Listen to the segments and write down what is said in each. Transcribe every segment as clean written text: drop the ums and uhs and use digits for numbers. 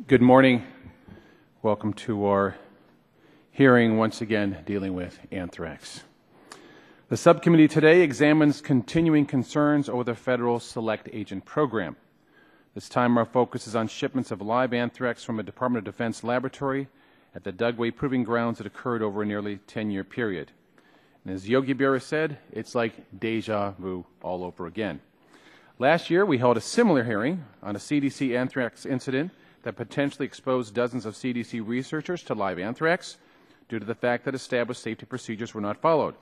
Good morning. Welcome to our hearing once again dealing with anthrax. The subcommittee today examines continuing concerns over the federal Select Agent Program. This time our focus is on shipments of live anthrax from a Department of Defense laboratory at the Dugway Proving Grounds that occurred over a nearly 10-year period. And as Yogi Berra said, it's like deja vu all over again. Last year we held a similar hearing on a CDC anthrax incident that potentially exposed dozens of CDC researchers to live anthrax due to the fact that established safety procedures were not followed.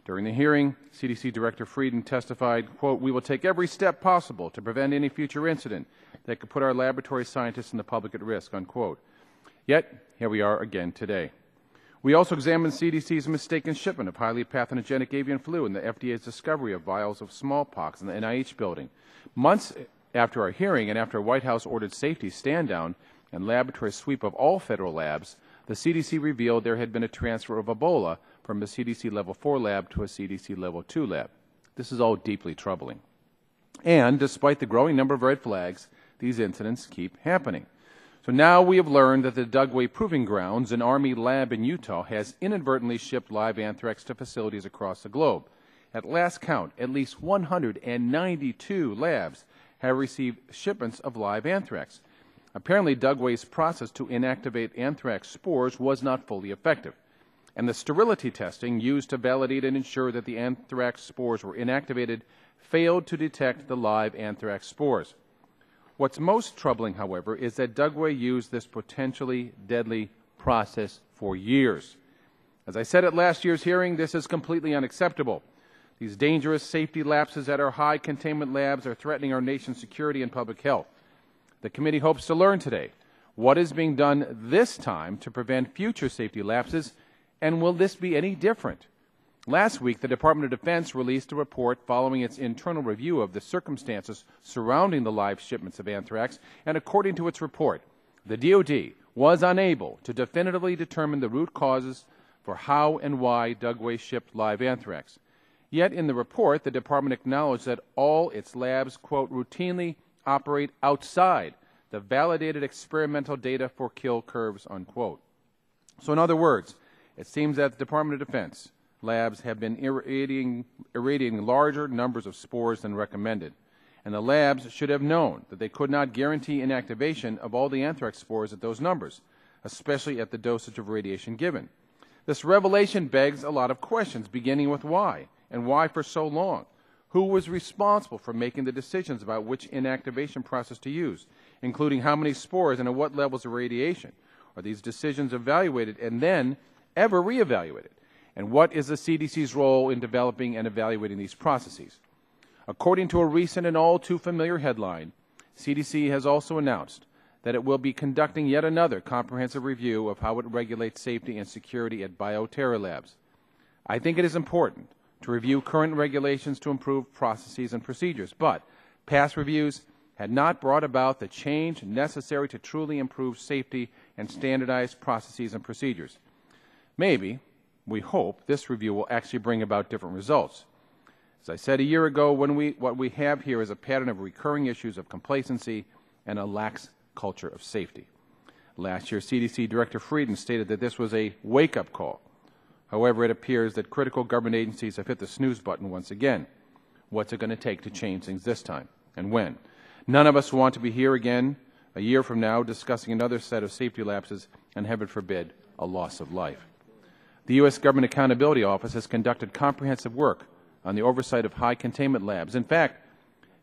During the hearing, CDC Director Frieden testified, quote, "We will take every step possible to prevent any future incident that could put our laboratory scientists and the public at risk," unquote. Yet, here we are again today. We also examined CDC's mistaken shipment of highly pathogenic avian flu and the FDA's discovery of vials of smallpox in the NIH building. Months after our hearing and after a White House ordered safety stand-down and laboratory sweep of all federal labs, the CDC revealed there had been a transfer of Ebola from a CDC Level 4 lab to a CDC Level 2 lab. This is all deeply troubling. And despite the growing number of red flags, these incidents keep happening. So now we have learned that the Dugway Proving Grounds, an Army lab in Utah, has inadvertently shipped live anthrax to facilities across the globe. At last count, at least 192 labs have received shipments of live anthrax. Apparently, Dugway's process to inactivate anthrax spores was not fully effective, and the sterility testing used to validate and ensure that the anthrax spores were inactivated failed to detect the live anthrax spores. What's most troubling, however, is that Dugway used this potentially deadly process for years. As I said at last year's hearing, this is completely unacceptable. These dangerous safety lapses at our high containment labs are threatening our nation's security and public health. The committee hopes to learn today what is being done this time to prevent future safety lapses, and will this be any different? Last week, the Department of Defense released a report following its internal review of the circumstances surrounding the live shipments of anthrax, and according to its report, the DoD was unable to definitively determine the root causes for how and why Dugway shipped live anthrax. Yet in the report, the department acknowledged that all its labs, quote, routinely operate outside the validated experimental data for kill curves, unquote. So in other words, it seems that the Department of Defense labs have been irradiating larger numbers of spores than recommended, and the labs should have known that they could not guarantee inactivation of all the anthrax spores at those numbers, especially at the dosage of radiation given. This revelation begs a lot of questions, beginning with why, and why for so long? Who was responsible for making the decisions about which inactivation process to use, including how many spores and at what levels of radiation? Are these decisions evaluated and then ever reevaluated? And what is the CDC's role in developing and evaluating these processes? According to a recent and all too familiar headline, CDC has also announced that it will be conducting yet another comprehensive review of how it regulates safety and security at bioterror labs. I think it is important to review current regulations to improve processes and procedures, but past reviews had not brought about the change necessary to truly improve safety and standardized processes and procedures. Maybe, we hope, this review will actually bring about different results. As I said a year ago, what we have here is a pattern of recurring issues of complacency and a lax culture of safety. Last year, CDC Director Frieden stated that this was a wake-up call. However, it appears that critical government agencies have hit the snooze button once again. What's it going to take to change things this time, and when? None of us want to be here again a year from now discussing another set of safety lapses and, heaven forbid, a loss of life. The U.S. Government Accountability Office has conducted comprehensive work on the oversight of high containment labs. In fact,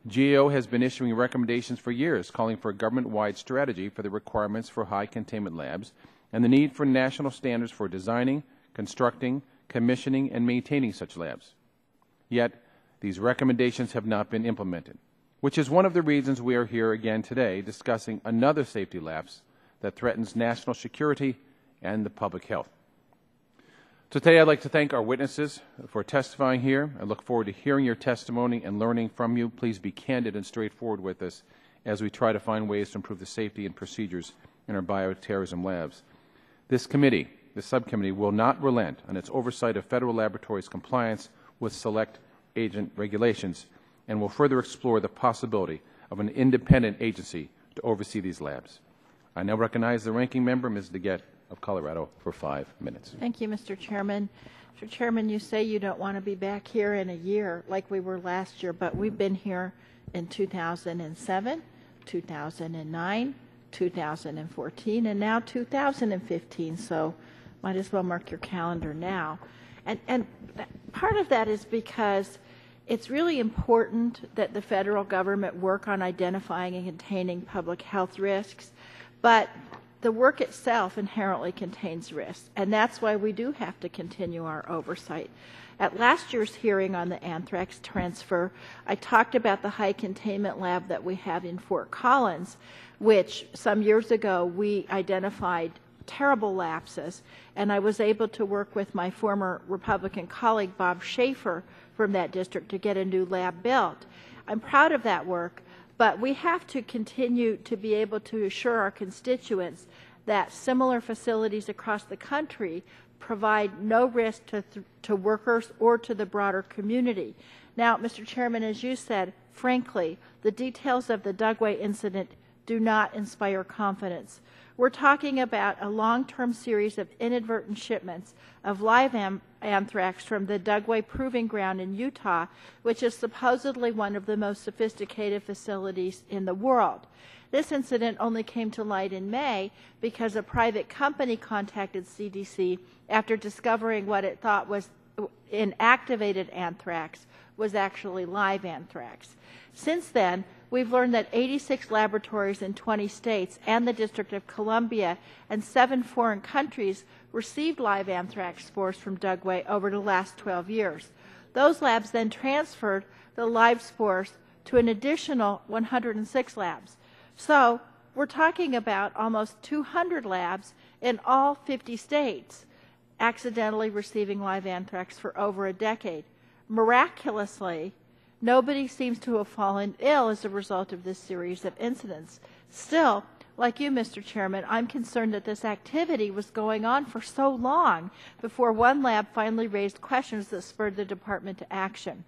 GAO has been issuing recommendations for years calling for a government-wide strategy for the requirements for high containment labs and the need for national standards for designing, constructing, commissioning, and maintaining such labs. Yet, these recommendations have not been implemented, which is one of the reasons we are here again today discussing another safety lapse that threatens national security and the public health. So today I'd like to thank our witnesses for testifying here. I look forward to hearing your testimony and learning from you. Please be candid and straightforward with us as we try to find ways to improve the safety and procedures in our bioterrorism labs. This committee, the subcommittee, will not relent on its oversight of federal laboratories' compliance with select agent regulations and will further explore the possibility of an independent agency to oversee these labs. I now recognize the ranking member, Ms. DeGette of Colorado, for 5 minutes. Thank you, Mr. Chairman. Mr. Chairman, you say you don't want to be back here in a year like we were last year, but we've been here in 2007, 2009, 2014, and now 2015, so might as well mark your calendar now. And part of that is because it's really important that the federal government work on identifying and containing public health risks, but the work itself inherently contains risks, and that's why we do have to continue our oversight. At last year's hearing on the anthrax transfer, I talked about the high containment lab that we have in Fort Collins, which some years ago we identified terrible lapses, and I was able to work with my former Republican colleague Bob Schaefer from that district to get a new lab built. I'm proud of that work, but we have to continue to be able to assure our constituents that similar facilities across the country provide no risk to workers or to the broader community. Now, Mr. Chairman, as you said, frankly, the details of the Dugway incident do not inspire confidence. We're talking about a long-term series of inadvertent shipments of live anthrax from the Dugway Proving Ground in Utah, which is supposedly one of the most sophisticated facilities in the world. This incident only came to light in May because a private company contacted CDC after discovering what it thought was inactivated anthrax was actually live anthrax. Since then, we've learned that 86 laboratories in 20 states and the District of Columbia and 7 foreign countries received live anthrax spores from Dugway over the last 12 years. Those labs then transferred the live spores to an additional 106 labs. So we're talking about almost 200 labs in all 50 states accidentally receiving live anthrax for over a decade. Miraculously, nobody seems to have fallen ill as a result of this series of incidents. Still, like you, Mr. Chairman, I'm concerned that this activity was going on for so long before one lab finally raised questions that spurred the department to action.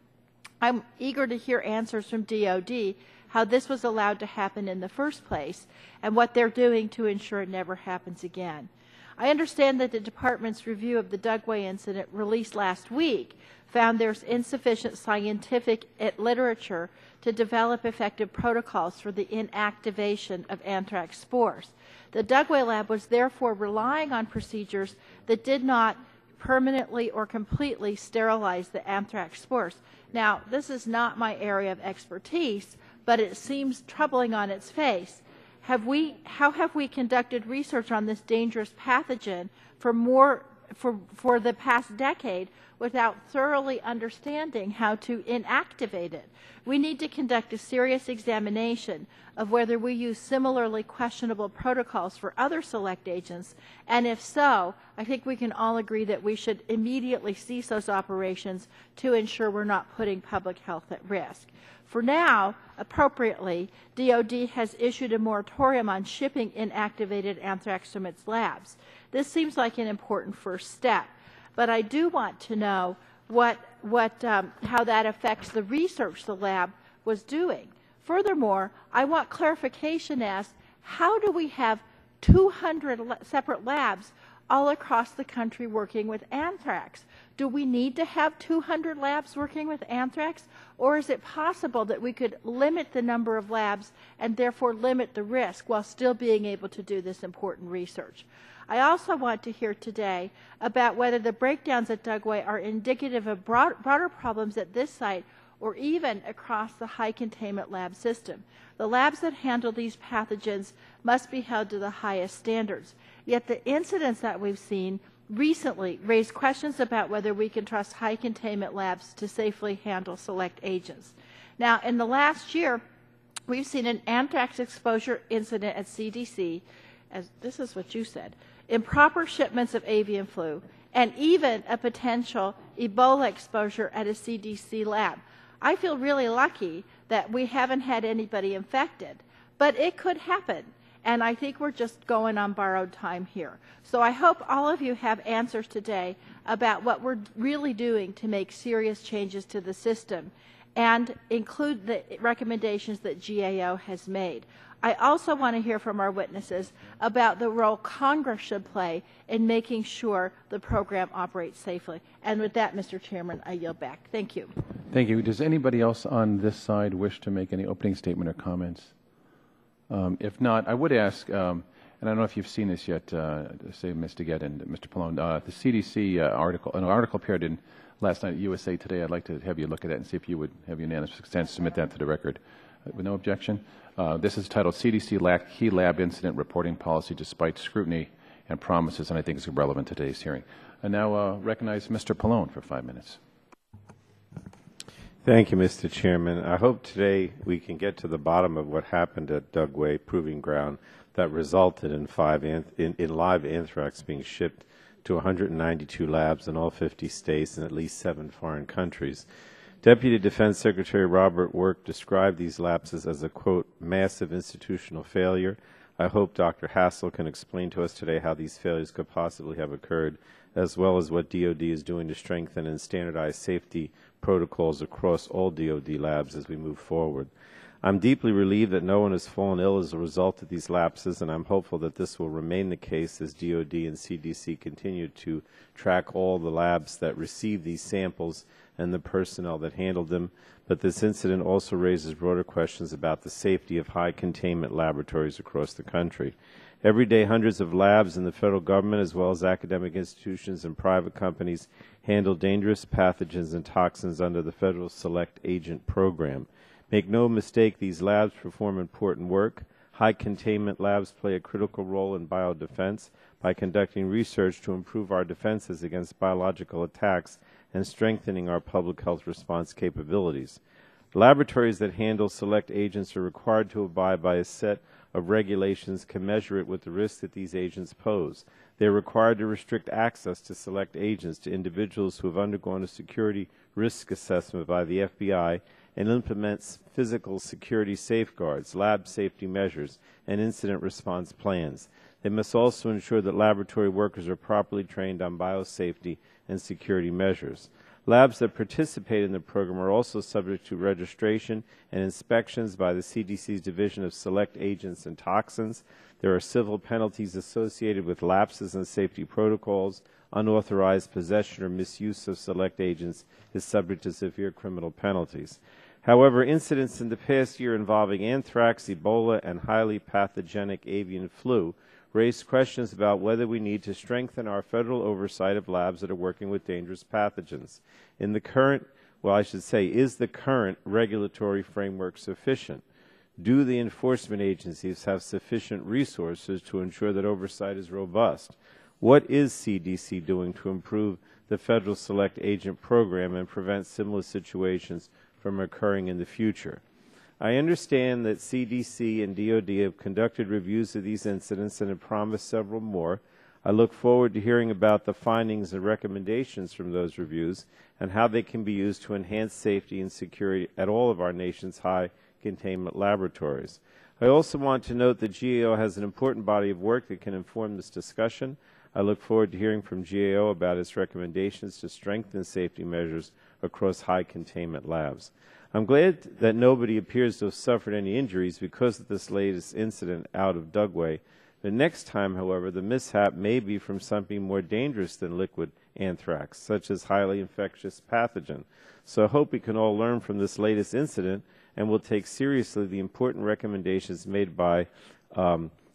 I'm eager to hear answers from DOD how this was allowed to happen in the first place and what they're doing to ensure it never happens again. I understand that the department's review of the Dugway incident released last week found there's insufficient scientific literature to develop effective protocols for the inactivation of anthrax spores. The Dugway lab was therefore relying on procedures that did not permanently or completely sterilize the anthrax spores. Now, this is not my area of expertise, but it seems troubling on its face. How have we conducted research on this dangerous pathogen for the past decade without thoroughly understanding how to inactivate it? We need to conduct a serious examination of whether we use similarly questionable protocols for other select agents, and if so, I think we can all agree that we should immediately cease those operations to ensure we're not putting public health at risk. For now, appropriately, DOD has issued a moratorium on shipping inactivated anthrax from its labs. This seems like an important first step, but I do want to know how that affects the research the lab was doing. Furthermore, I want clarification as how do we have 200 separate labs all across the country working with anthrax? Do we need to have 200 labs working with anthrax, or is it possible that we could limit the number of labs and therefore limit the risk while still being able to do this important research? I also want to hear today about whether the breakdowns at Dugway are indicative of broader problems at this site or even across the high containment lab system. The labs that handle these pathogens must be held to the highest standards. Yet the incidents that we've seen recently raised questions about whether we can trust high containment labs to safely handle select agents. Now, in the last year, we've seen an anthrax exposure incident at CDC, as this is what you said, improper shipments of avian flu, and even a potential Ebola exposure at a CDC lab. I feel really lucky that we haven't had anybody infected, but it could happen, and I think we're just going on borrowed time here. So I hope all of you have answers today about what we're really doing to make serious changes to the system and include the recommendations that GAO has made. I also want to hear from our witnesses about the role Congress should play in making sure the program operates safely. And with that, Mr. Chairman, I yield back. Thank you. Thank you. Does anybody else on this side wish to make any opening statement or comments? If not, I would ask, and I don't know if you've seen this yet, say Mr. Gett and Mr. Pallone, the CDC article, an article appeared in last night at USA Today. I'd like to have you look at that and see if you would have unanimous consent to submit that to the record. With no objection. This is titled CDC Lacked Key Lab Incident Reporting Policy Despite Scrutiny and Promises, and I think it's relevant to today's hearing. I now recognize Mr. Pallone for 5 minutes. Thank you, Mr. Chairman. I hope today we can get to the bottom of what happened at Dugway Proving Ground that resulted in live anthrax being shipped to 192 labs in all 50 states and at least 7 foreign countries. Deputy Defense Secretary Robert Work described these lapses as a, quote, massive institutional failure. I hope Dr. Hassel can explain to us today how these failures could possibly have occurred, as well as what DoD is doing to strengthen and standardize safety protocols across all DoD labs as we move forward. I'm deeply relieved that no one has fallen ill as a result of these lapses, and I'm hopeful that this will remain the case as DoD and CDC continue to track all the labs that receive these samples and the personnel that handled them. But this incident also raises broader questions about the safety of high containment laboratories across the country. Every day, hundreds of labs in the federal government, as well as academic institutions and private companies, handle dangerous pathogens and toxins under the Federal Select Agent Program. Make no mistake, these labs perform important work. High containment labs play a critical role in biodefense by conducting research to improve our defenses against biological attacks and strengthening our public health response capabilities. Laboratories that handle select agents are required to abide by a set of regulations commensurate with the risks that these agents pose. They are required to restrict access to select agents to individuals who have undergone a security risk assessment by the FBI and implements physical security safeguards, lab safety measures, and incident response plans. They must also ensure that laboratory workers are properly trained on biosafety and security measures. Labs that participate in the program are also subject to registration and inspections by the CDC's Division of Select Agents and Toxins. There are civil penalties associated with lapses in safety protocols. Unauthorized possession or misuse of select agents is subject to severe criminal penalties. However, incidents in the past year involving anthrax, Ebola, and highly pathogenic avian flu raised questions about whether we need to strengthen our federal oversight of labs that are working with dangerous pathogens. In the current, well, I should say, is the current regulatory framework sufficient? Do the enforcement agencies have sufficient resources to ensure that oversight is robust? What is CDC doing to improve the Federal Select Agent Program and prevent similar situations from occurring in the future? I understand that CDC and DoD have conducted reviews of these incidents and have promised several more. I look forward to hearing about the findings and recommendations from those reviews and how they can be used to enhance safety and security at all of our nation's high containment laboratories. I also want to note that GAO has an important body of work that can inform this discussion. I look forward to hearing from GAO about its recommendations to strengthen safety measures across high containment labs. I'm glad that nobody appears to have suffered any injuries because of this latest incident out of Dugway. The next time, however, the mishap may be from something more dangerous than liquid anthrax, such as highly infectious pathogen. So I hope we can all learn from this latest incident and will take seriously the important recommendations made by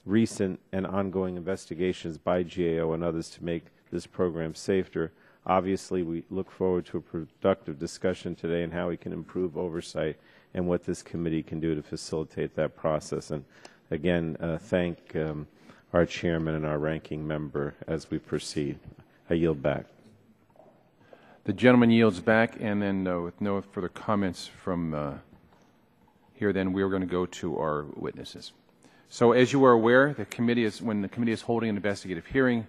recent and ongoing investigations by GAO and others to make this program safer. Obviously, we look forward to a productive discussion today on how we can improve oversight and what this committee can do to facilitate that process. And again, thank our chairman and our ranking member as we proceed. I yield back. The gentleman yields back, and then with no further comments from here, then we are going to go to our witnesses. So as you are aware, the committee is, when the committee is holding an investigative hearing,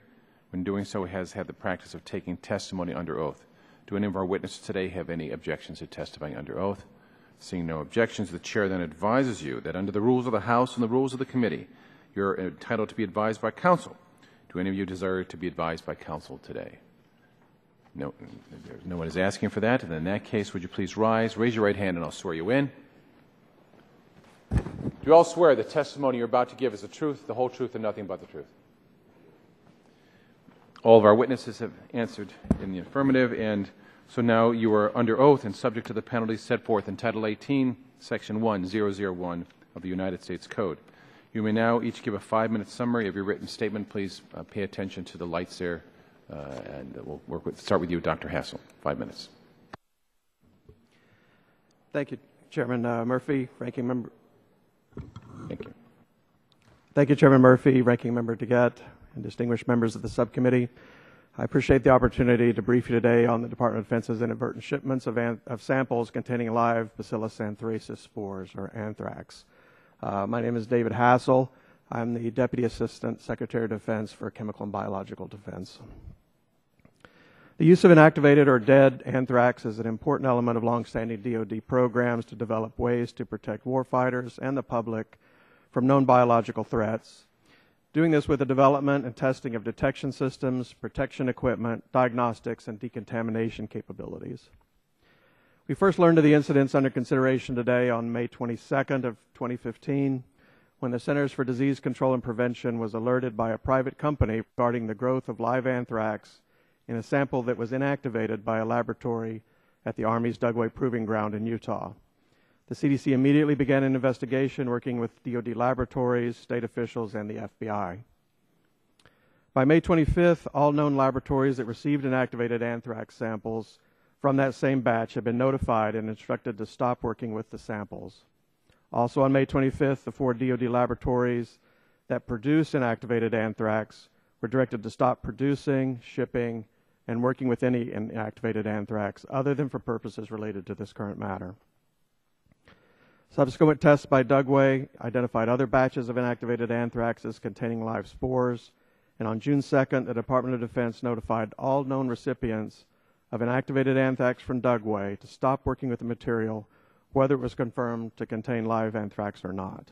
when doing so, has had the practice of taking testimony under oath. Do any of our witnesses today have any objections to testifying under oath? Seeing no objections, the chair then advises you that under the rules of the House and the rules of the committee, you're entitled to be advised by counsel. Do any of you desire to be advised by counsel today? No one is asking for that. And in that case, would you please rise, raise your right hand, and I'll swear you in. Do you all swear the testimony you're about to give is the truth, the whole truth, and nothing but the truth? All of our witnesses have answered in the affirmative, and so now you are under oath and subject to the penalties set forth in Title 18, Section 1001 of the United States Code. You may now each give a 5-minute summary of your written statement. Please pay attention to the lights there, and we'll start with you, Dr. Hassel. 5 minutes. Thank you, Chairman Murphy, Ranking Member. Thank you. Thank you, Chairman Murphy, Ranking Member DeGette, and distinguished members of the subcommittee. I appreciate the opportunity to brief you today on the Department of Defense's inadvertent shipments of samples containing live Bacillus anthracis spores, or anthrax. My name is David Hassel. I'm the Deputy Assistant Secretary of Defense for Chemical and Biological Defense. The use of inactivated or dead anthrax is an important element of longstanding DoD programs to develop ways to protect warfighters and the public from known biological threats, doing this with the development and testing of detection systems, protection equipment, diagnostics, and decontamination capabilities. We first learned of the incidents under consideration today on May 22nd of 2015, when the Centers for Disease Control and Prevention was alerted by a private company regarding the growth of live anthrax in a sample that was inactivated by a laboratory at the Army's Dugway Proving Ground in Utah. The CDC immediately began an investigation working with DoD laboratories, state officials, and the FBI. By May 25th, all known laboratories that received inactivated anthrax samples from that same batch have been notified and instructed to stop working with the samples. Also on May 25th, the 4 DoD laboratories that produce inactivated anthrax were directed to stop producing, shipping, and working with any inactivated anthrax other than for purposes related to this current matter. Subsequent tests by Dugway identified other batches of inactivated anthraxes containing live spores, and on June 2nd, the Department of Defense notified all known recipients of inactivated anthrax from Dugway to stop working with the material, whether it was confirmed to contain live anthrax or not.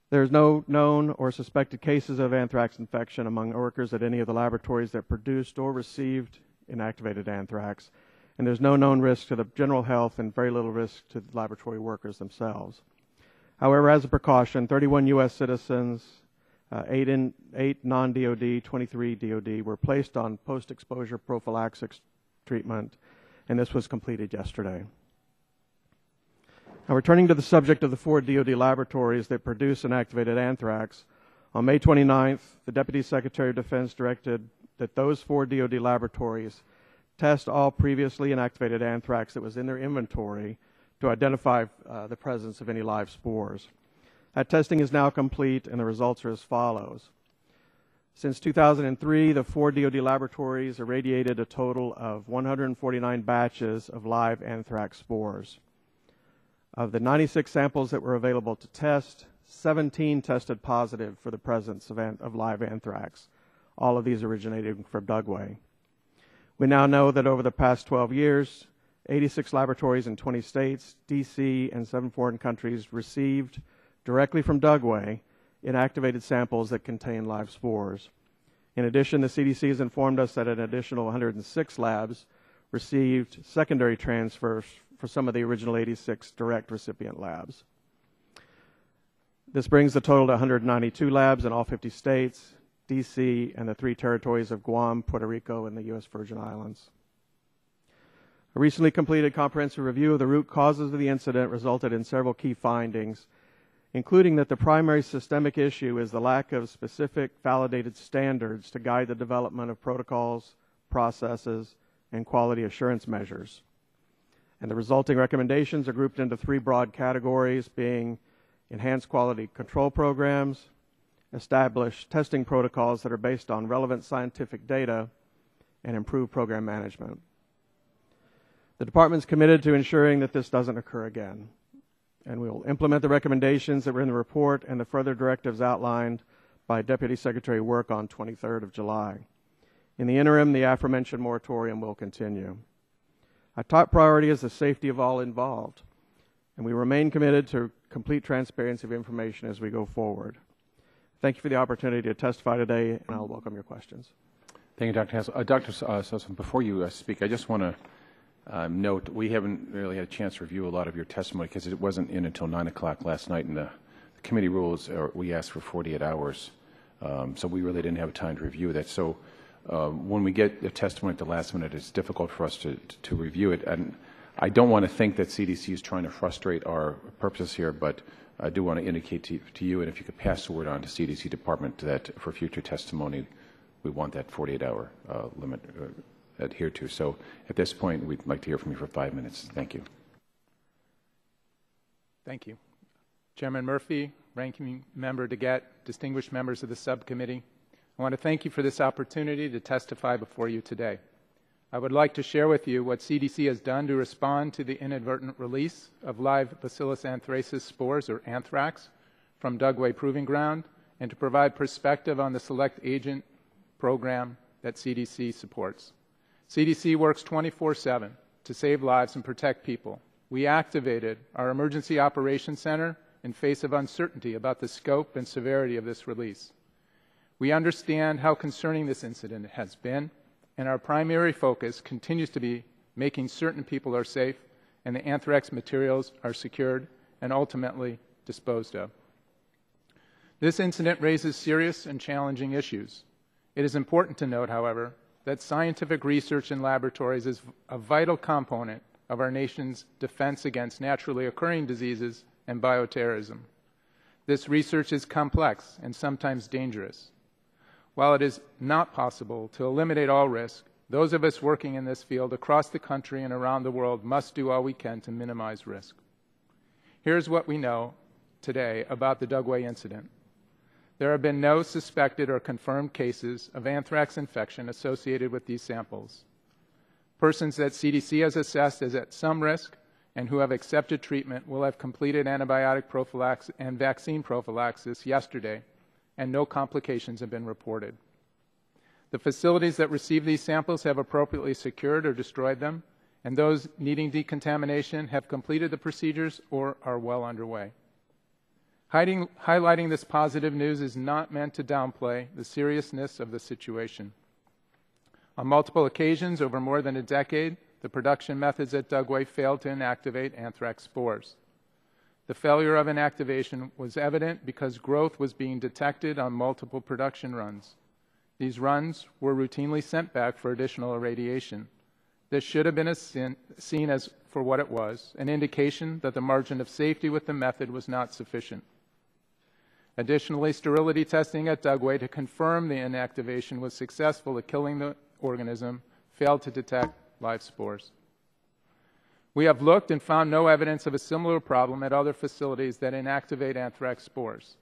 There is no known or suspected cases of anthrax infection among workers at any of the laboratories that produced or received inactivated anthrax, and there's no known risk to the general health and very little risk to the laboratory workers themselves. However, as a precaution, 31 U.S. citizens, 8 non-DOD, 23 DOD, were placed on post-exposure prophylaxis treatment, and this was completed yesterday. Now, returning to the subject of the 4 DoD laboratories that produce inactivated anthrax, on May 29th, the Deputy Secretary of Defense directed that those 4 DoD laboratories test all previously inactivated anthrax that was in their inventory to identify the presence of any live spores. That testing is now complete, and the results are as follows. Since 2003, the 4 DoD laboratories irradiated a total of 149 batches of live anthrax spores. Of the 96 samples that were available to test, 17 tested positive for the presence of live anthrax. All of these originated from Dugway. We now know that over the past 12 years, 86 laboratories in 20 states, D.C., and 7 foreign countries received directly from Dugway inactivated samples that contain live spores. In addition, the CDC has informed us that an additional 106 labs received secondary transfers for some of the original 86 direct recipient labs. This brings the total to 192 labs in all 50 states, D.C., and the 3 territories of Guam, Puerto Rico, and the U.S. Virgin Islands. A recently completed comprehensive review of the root causes of the incident resulted in several key findings, including that the primary systemic issue is the lack of specific validated standards to guide the development of protocols, processes, and quality assurance measures. And the resulting recommendations are grouped into 3 broad categories, being enhanced quality control programs, establish testing protocols that are based on relevant scientific data, and improve program management. The Department is committed to ensuring that this doesn't occur again, and we will implement the recommendations that were in the report and the further directives outlined by Deputy Secretary Work on 23rd of July. In the interim, the aforementioned moratorium will continue. Our top priority is the safety of all involved, and we remain committed to complete transparency of information as we go forward. Thank you for the opportunity to testify today, and I'll welcome your questions. Thank you, Dr. Hassel. Dr. Sussman, before you speak, I just want to note we haven't really had a chance to review a lot of your testimony because it wasn't in until 9 o'clock last night, and the committee rules we asked for 48 hours, so we really didn't have time to review that. So when we get the testimony at the last minute, it's difficult for us to review it. And I don't want to think that CDC is trying to frustrate our purposes here, but I do want to indicate to you, and if you could pass the word on to CDC Department, that for future testimony, we want that 48-hour limit adhered to. So at this point, we'd like to hear from you for 5 minutes. Thank you. Thank you. Chairman Murphy, Ranking Member DeGette, distinguished members of the subcommittee, I want to thank you for this opportunity to testify before you today. I would like to share with you what CDC has done to respond to the inadvertent release of live Bacillus anthracis spores, or anthrax, from Dugway Proving Ground, and to provide perspective on the Select Agent program that CDC supports. CDC works 24/7 to save lives and protect people. We activated our Emergency Operations Center in face of uncertainty about the scope and severity of this release. We understand how concerning this incident has been, and our primary focus continues to be making certain people are safe and the anthrax materials are secured and ultimately disposed of. This incident raises serious and challenging issues. It is important to note, however, that scientific research in laboratories is a vital component of our nation's defense against naturally occurring diseases and bioterrorism. This research is complex and sometimes dangerous. While it is not possible to eliminate all risk, those of us working in this field across the country and around the world must do all we can to minimize risk. Here's what we know today about the Dugway incident. There have been no suspected or confirmed cases of anthrax infection associated with these samples. Persons that CDC has assessed as at some risk and who have accepted treatment will have completed antibiotic prophylaxis and vaccine prophylaxis yesterday, and no complications have been reported. The facilities that receive these samples have appropriately secured or destroyed them, and those needing decontamination have completed the procedures or are well underway. Highlighting this positive news is not meant to downplay the seriousness of the situation. On multiple occasions over more than a decade, the production methods at Dugway failed to inactivate anthrax spores. The failure of inactivation was evident because growth was being detected on multiple production runs. These runs were routinely sent back for additional irradiation. This should have been seen as for what it was, an indication that the margin of safety with the method was not sufficient. Additionally, sterility testing at Dugway to confirm the inactivation was successful at killing the organism failed to detect live spores. We have looked and found no evidence of a similar problem at other facilities that inactivate anthrax spores.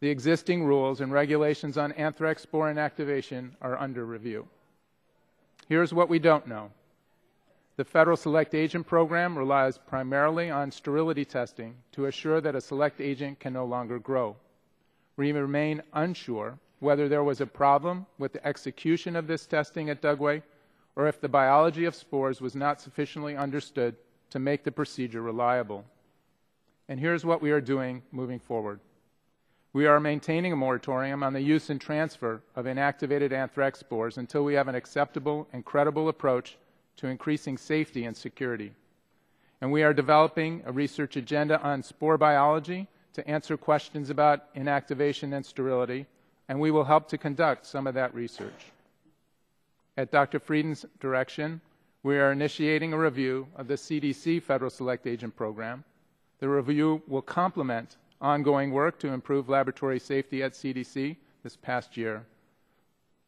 The existing rules and regulations on anthrax spore inactivation are under review. Here's what we don't know. The Federal Select Agent Program relies primarily on sterility testing to assure that a select agent can no longer grow. We remain unsure whether there was a problem with the execution of this testing at Dugway or if the biology of spores was not sufficiently understood to make the procedure reliable. And here's what we are doing moving forward. We are maintaining a moratorium on the use and transfer of inactivated anthrax spores until we have an acceptable and credible approach to increasing safety and security. And we are developing a research agenda on spore biology to answer questions about inactivation and sterility, and we will help to conduct some of that research. At Dr. Frieden's direction, we are initiating a review of the CDC Federal Select Agent Program. The review will complement ongoing work to improve laboratory safety at CDC this past year.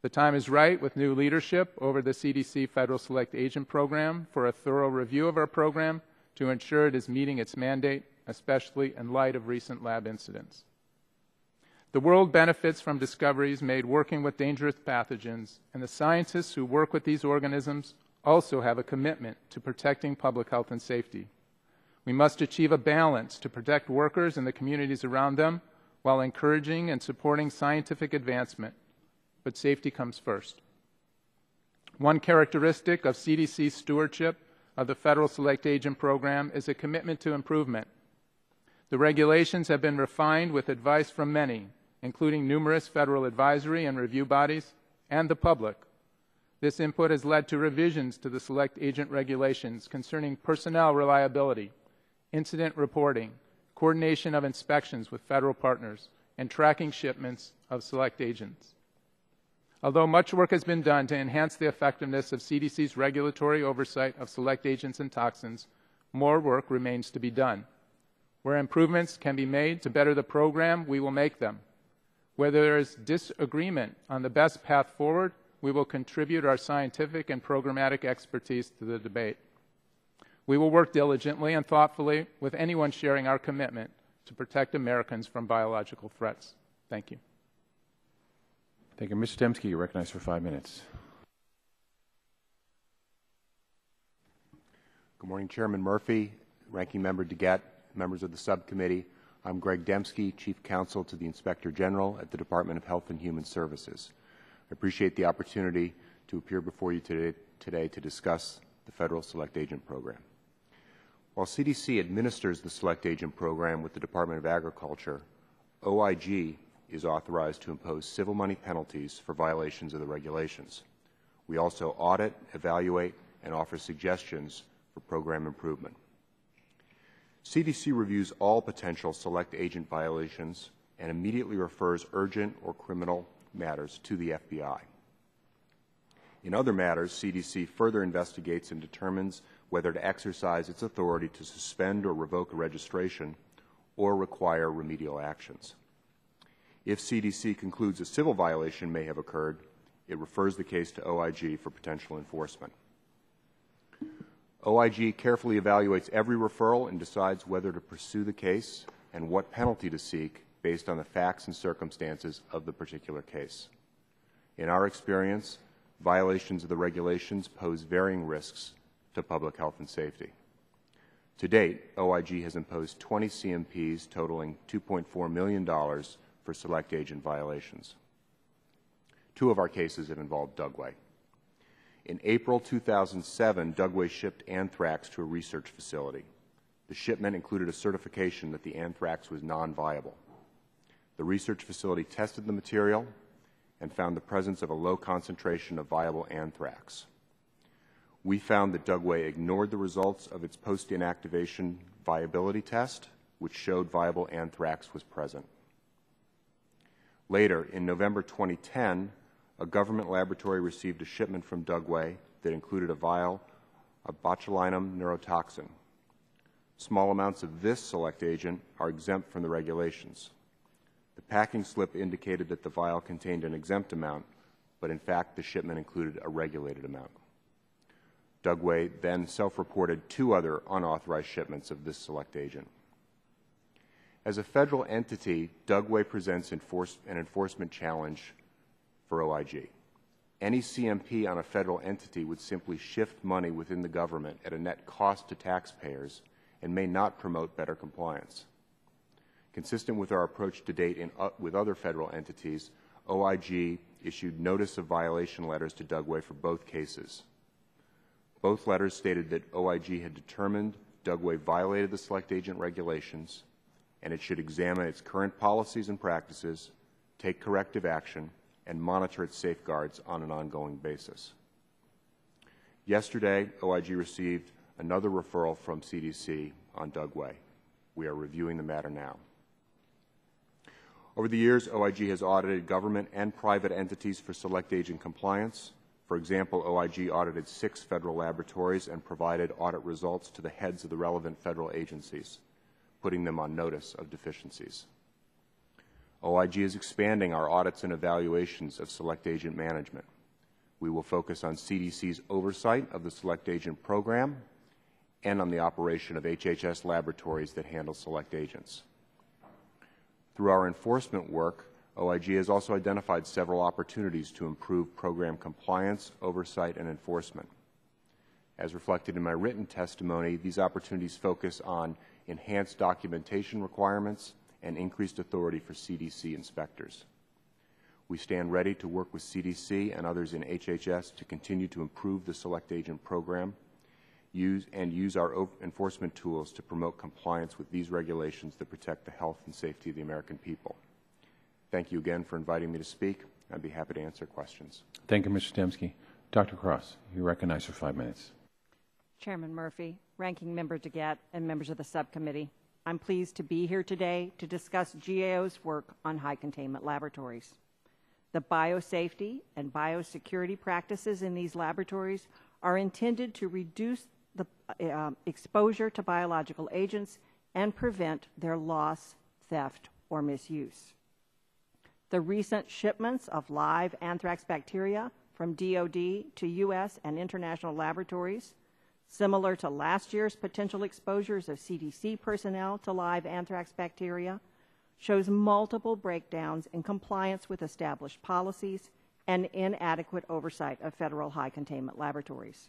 The time is right with new leadership over the CDC Federal Select Agent Program for a thorough review of our program to ensure it is meeting its mandate, especially in light of recent lab incidents. The world benefits from discoveries made working with dangerous pathogens, and the scientists who work with these organisms also have a commitment to protecting public health and safety. We must achieve a balance to protect workers and the communities around them while encouraging and supporting scientific advancement, but safety comes first. One characteristic of CDC's stewardship of the Federal Select Agent Program is a commitment to improvement. The regulations have been refined with advice from many, including numerous federal advisory and review bodies and the public This input has led to revisions to the select agent regulations concerning personnel reliability, incident reporting, coordination of inspections with federal partners, and tracking shipments of select agents. Although much work has been done to enhance the effectiveness of CDC's regulatory oversight of select agents and toxins, more work remains to be done. Where improvements can be made to better the program, we will make them. Where there is disagreement on the best path forward, we will contribute our scientific and programmatic expertise to the debate. We will work diligently and thoughtfully with anyone sharing our commitment to protect Americans from biological threats. Thank you. Thank you. Mr. Dembski, you're recognized for 5 minutes. Good morning, Chairman Murphy, Ranking Member DeGette, members of the subcommittee. I'm Greg Dembski, Chief Counsel to the Inspector General at the Department of Health and Human Services. I appreciate the opportunity to appear before you today to discuss the Federal Select Agent Program. While CDC administers the Select Agent Program with the Department of Agriculture, OIG is authorized to impose civil money penalties for violations of the regulations. We also audit, evaluate, and offer suggestions for program improvement. CDC reviews all potential select agent violations and immediately refers urgent or criminal matters to the FBI. In other matters, CDC further investigates and determines whether to exercise its authority to suspend or revoke a registration or require remedial actions. If CDC concludes a civil violation may have occurred, it refers the case to OIG for potential enforcement. OIG carefully evaluates every referral and decides whether to pursue the case and what penalty to seek based on the facts and circumstances of the particular case. In our experience, violations of the regulations pose varying risks to public health and safety. To date, OIG has imposed 20 CMPs totaling $2.4 million for select agent violations. 2 of our cases have involved Dugway. In April 2007, Dugway shipped anthrax to a research facility. The shipment included a certification that the anthrax was non-viable. The research facility tested the material and found the presence of a low concentration of viable anthrax. We found that Dugway ignored the results of its post-inactivation viability test, which showed viable anthrax was present. Later, in November 2010, a government laboratory received a shipment from Dugway that included a vial of botulinum neurotoxin. Small amounts of this select agent are exempt from the regulations. The packing slip indicated that the vial contained an exempt amount, but in fact the shipment included a regulated amount. Dugway then self-reported 2 other unauthorized shipments of this select agent. As a federal entity, Dugway presents an enforcement challenge for OIG. Any CMP on a federal entity would simply shift money within the government at a net cost to taxpayers and may not promote better compliance. Consistent with our approach to date with other federal entities, OIG issued notice of violation letters to Dugway for both cases. Both letters stated that OIG had determined Dugway violated the select agent regulations and it should examine its current policies and practices, take corrective action, and monitor its safeguards on an ongoing basis. Yesterday, OIG received another referral from CDC on Dugway. We are reviewing the matter now. Over the years, OIG has audited government and private entities for select agent compliance. For example, OIG audited 6 federal laboratories and provided audit results to the heads of the relevant federal agencies, putting them on notice of deficiencies. OIG is expanding our audits and evaluations of select agent management. We will focus on CDC's oversight of the select agent program and on the operation of HHS laboratories that handle select agents. Through our enforcement work, OIG has also identified several opportunities to improve program compliance, oversight, and enforcement. As reflected in my written testimony, these opportunities focus on enhanced documentation requirements and increased authority for CDC inspectors. We stand ready to work with CDC and others in HHS to continue to improve the select agent program, use our enforcement tools to promote compliance with these regulations that protect the health and safety of the American people. Thank you again for inviting me to speak. I'd be happy to answer questions. Thank you, Mr. Dembski. Dr. Cross, you recognize for 5 minutes. Chairman Murphy, Ranking Member DeGette, and members of the subcommittee, I'm pleased to be here today to discuss GAO's work on high containment laboratories. The biosafety and biosecurity practices in these laboratories are intended to reduce the exposure to biological agents and prevent their loss, theft, or misuse. The recent shipments of live anthrax bacteria from DoD to U.S. and international laboratories, similar to last year's potential exposures of CDC personnel to live anthrax bacteria, shows multiple breakdowns in compliance with established policies and inadequate oversight of federal high containment laboratories.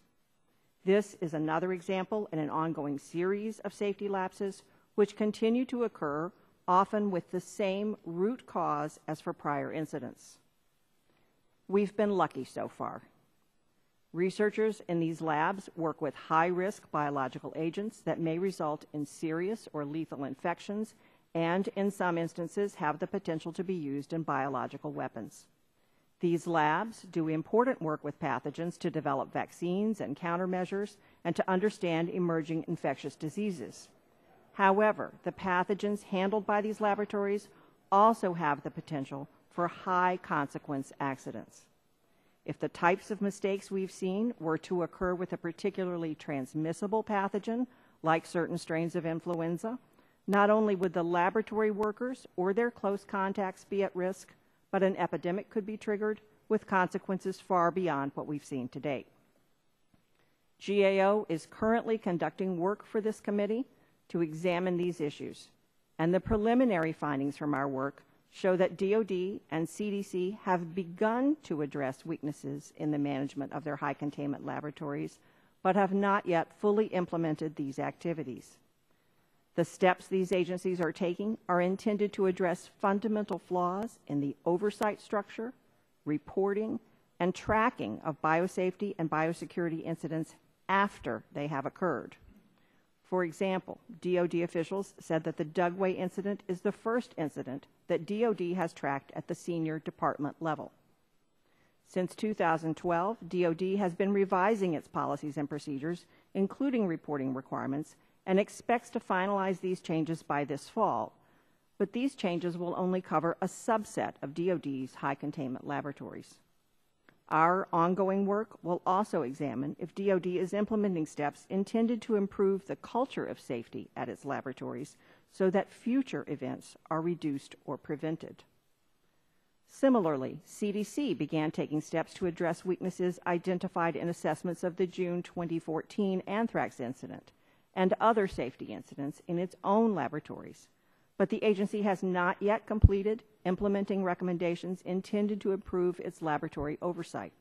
This is another example in an ongoing series of safety lapses which continue to occur, often with the same root cause as for prior incidents. We've been lucky so far. Researchers in these labs work with high-risk biological agents that may result in serious or lethal infections and, in some instances, have the potential to be used in biological weapons. These labs do important work with pathogens to develop vaccines and countermeasures and to understand emerging infectious diseases. However, the pathogens handled by these laboratories also have the potential for high-consequence accidents. If the types of mistakes we've seen were to occur with a particularly transmissible pathogen, like certain strains of influenza, not only would the laboratory workers or their close contacts be at risk, but an epidemic could be triggered with consequences far beyond what we've seen to date. GAO is currently conducting work for this committee to examine these issues, and the preliminary findings from our work show that DoD and CDC have begun to address weaknesses in the management of their high containment laboratories, but have not yet fully implemented these activities. The steps these agencies are taking are intended to address fundamental flaws in the oversight structure, reporting, and tracking of biosafety and biosecurity incidents after they have occurred. For example, DoD officials said that the Dugway incident is the first incident that DoD has tracked at the senior department level. Since 2012, DoD has been revising its policies and procedures, including reporting requirements, and expects to finalize these changes by this fall. But these changes will only cover a subset of DoD's high containment laboratories. Our ongoing work will also examine if DoD is implementing steps intended to improve the culture of safety at its laboratories so that future events are reduced or prevented. Similarly, CDC began taking steps to address weaknesses identified in assessments of the June 2014 anthrax incident and other safety incidents in its own laboratories, but the agency has not yet completed implementing recommendations intended to improve its laboratory oversight.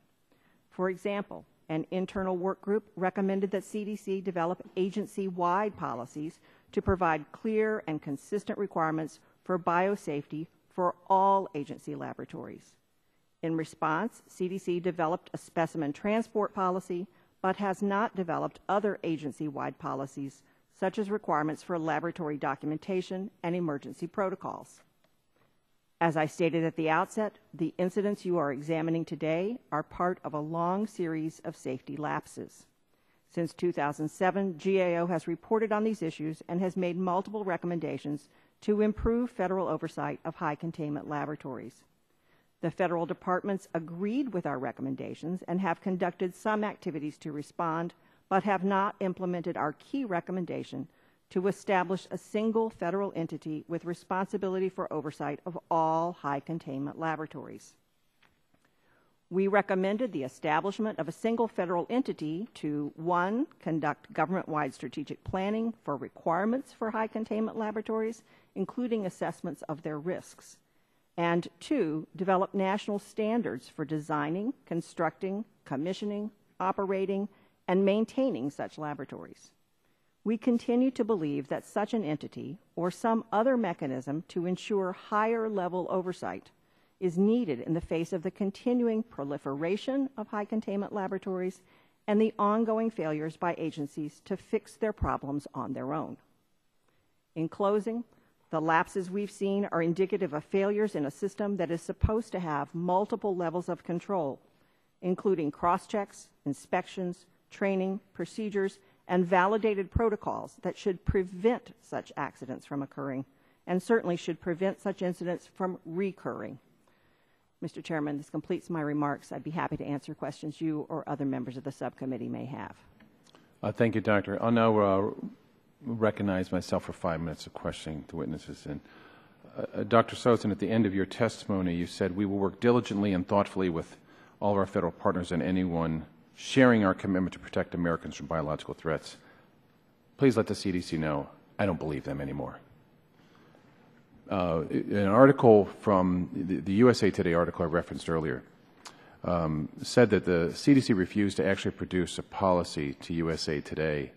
For example, an internal work group recommended that CDC develop agency-wide policies to provide clear and consistent requirements for biosafety for all agency laboratories. In response, CDC developed a specimen transport policy, but has not developed other agency-wide policies, such as requirements for laboratory documentation and emergency protocols. As I stated at the outset, the incidents you are examining today are part of a long series of safety lapses. Since 2007, GAO has reported on these issues and has made multiple recommendations to improve federal oversight of high containment laboratories. The federal departments agreed with our recommendations and have conducted some activities to respond, but have not implemented our key recommendation to establish a single federal entity with responsibility for oversight of all high containment laboratories. We recommended the establishment of a single federal entity to, 1, conduct government-wide strategic planning for requirements for high containment laboratories, including assessments of their risks, and 2, develop national standards for designing, constructing, commissioning, operating, and maintaining such laboratories. We continue to believe that such an entity or some other mechanism to ensure higher-level oversight is needed in the face of the continuing proliferation of high containment laboratories and the ongoing failures by agencies to fix their problems on their own. In closing, the lapses we've seen are indicative of failures in a system that is supposed to have multiple levels of control, including cross-checks, inspections, training, procedures, and validated protocols that should prevent such accidents from occurring and certainly should prevent such incidents from recurring. Mr. Chairman, this completes my remarks. I'd be happy to answer questions you or other members of the subcommittee may have. Thank you, Doctor. I'll now recognize myself for 5 minutes of questioning the witnesses. And Dr. Sosin, at the end of your testimony, you said we will work diligently and thoughtfully with all of our federal partners and anyone sharing our commitment to protect Americans from biological threats. Please let the CDC know I don't believe them anymore. An article from the USA Today article I referenced earlier said that the CDC refused to actually produce a policy to USA Today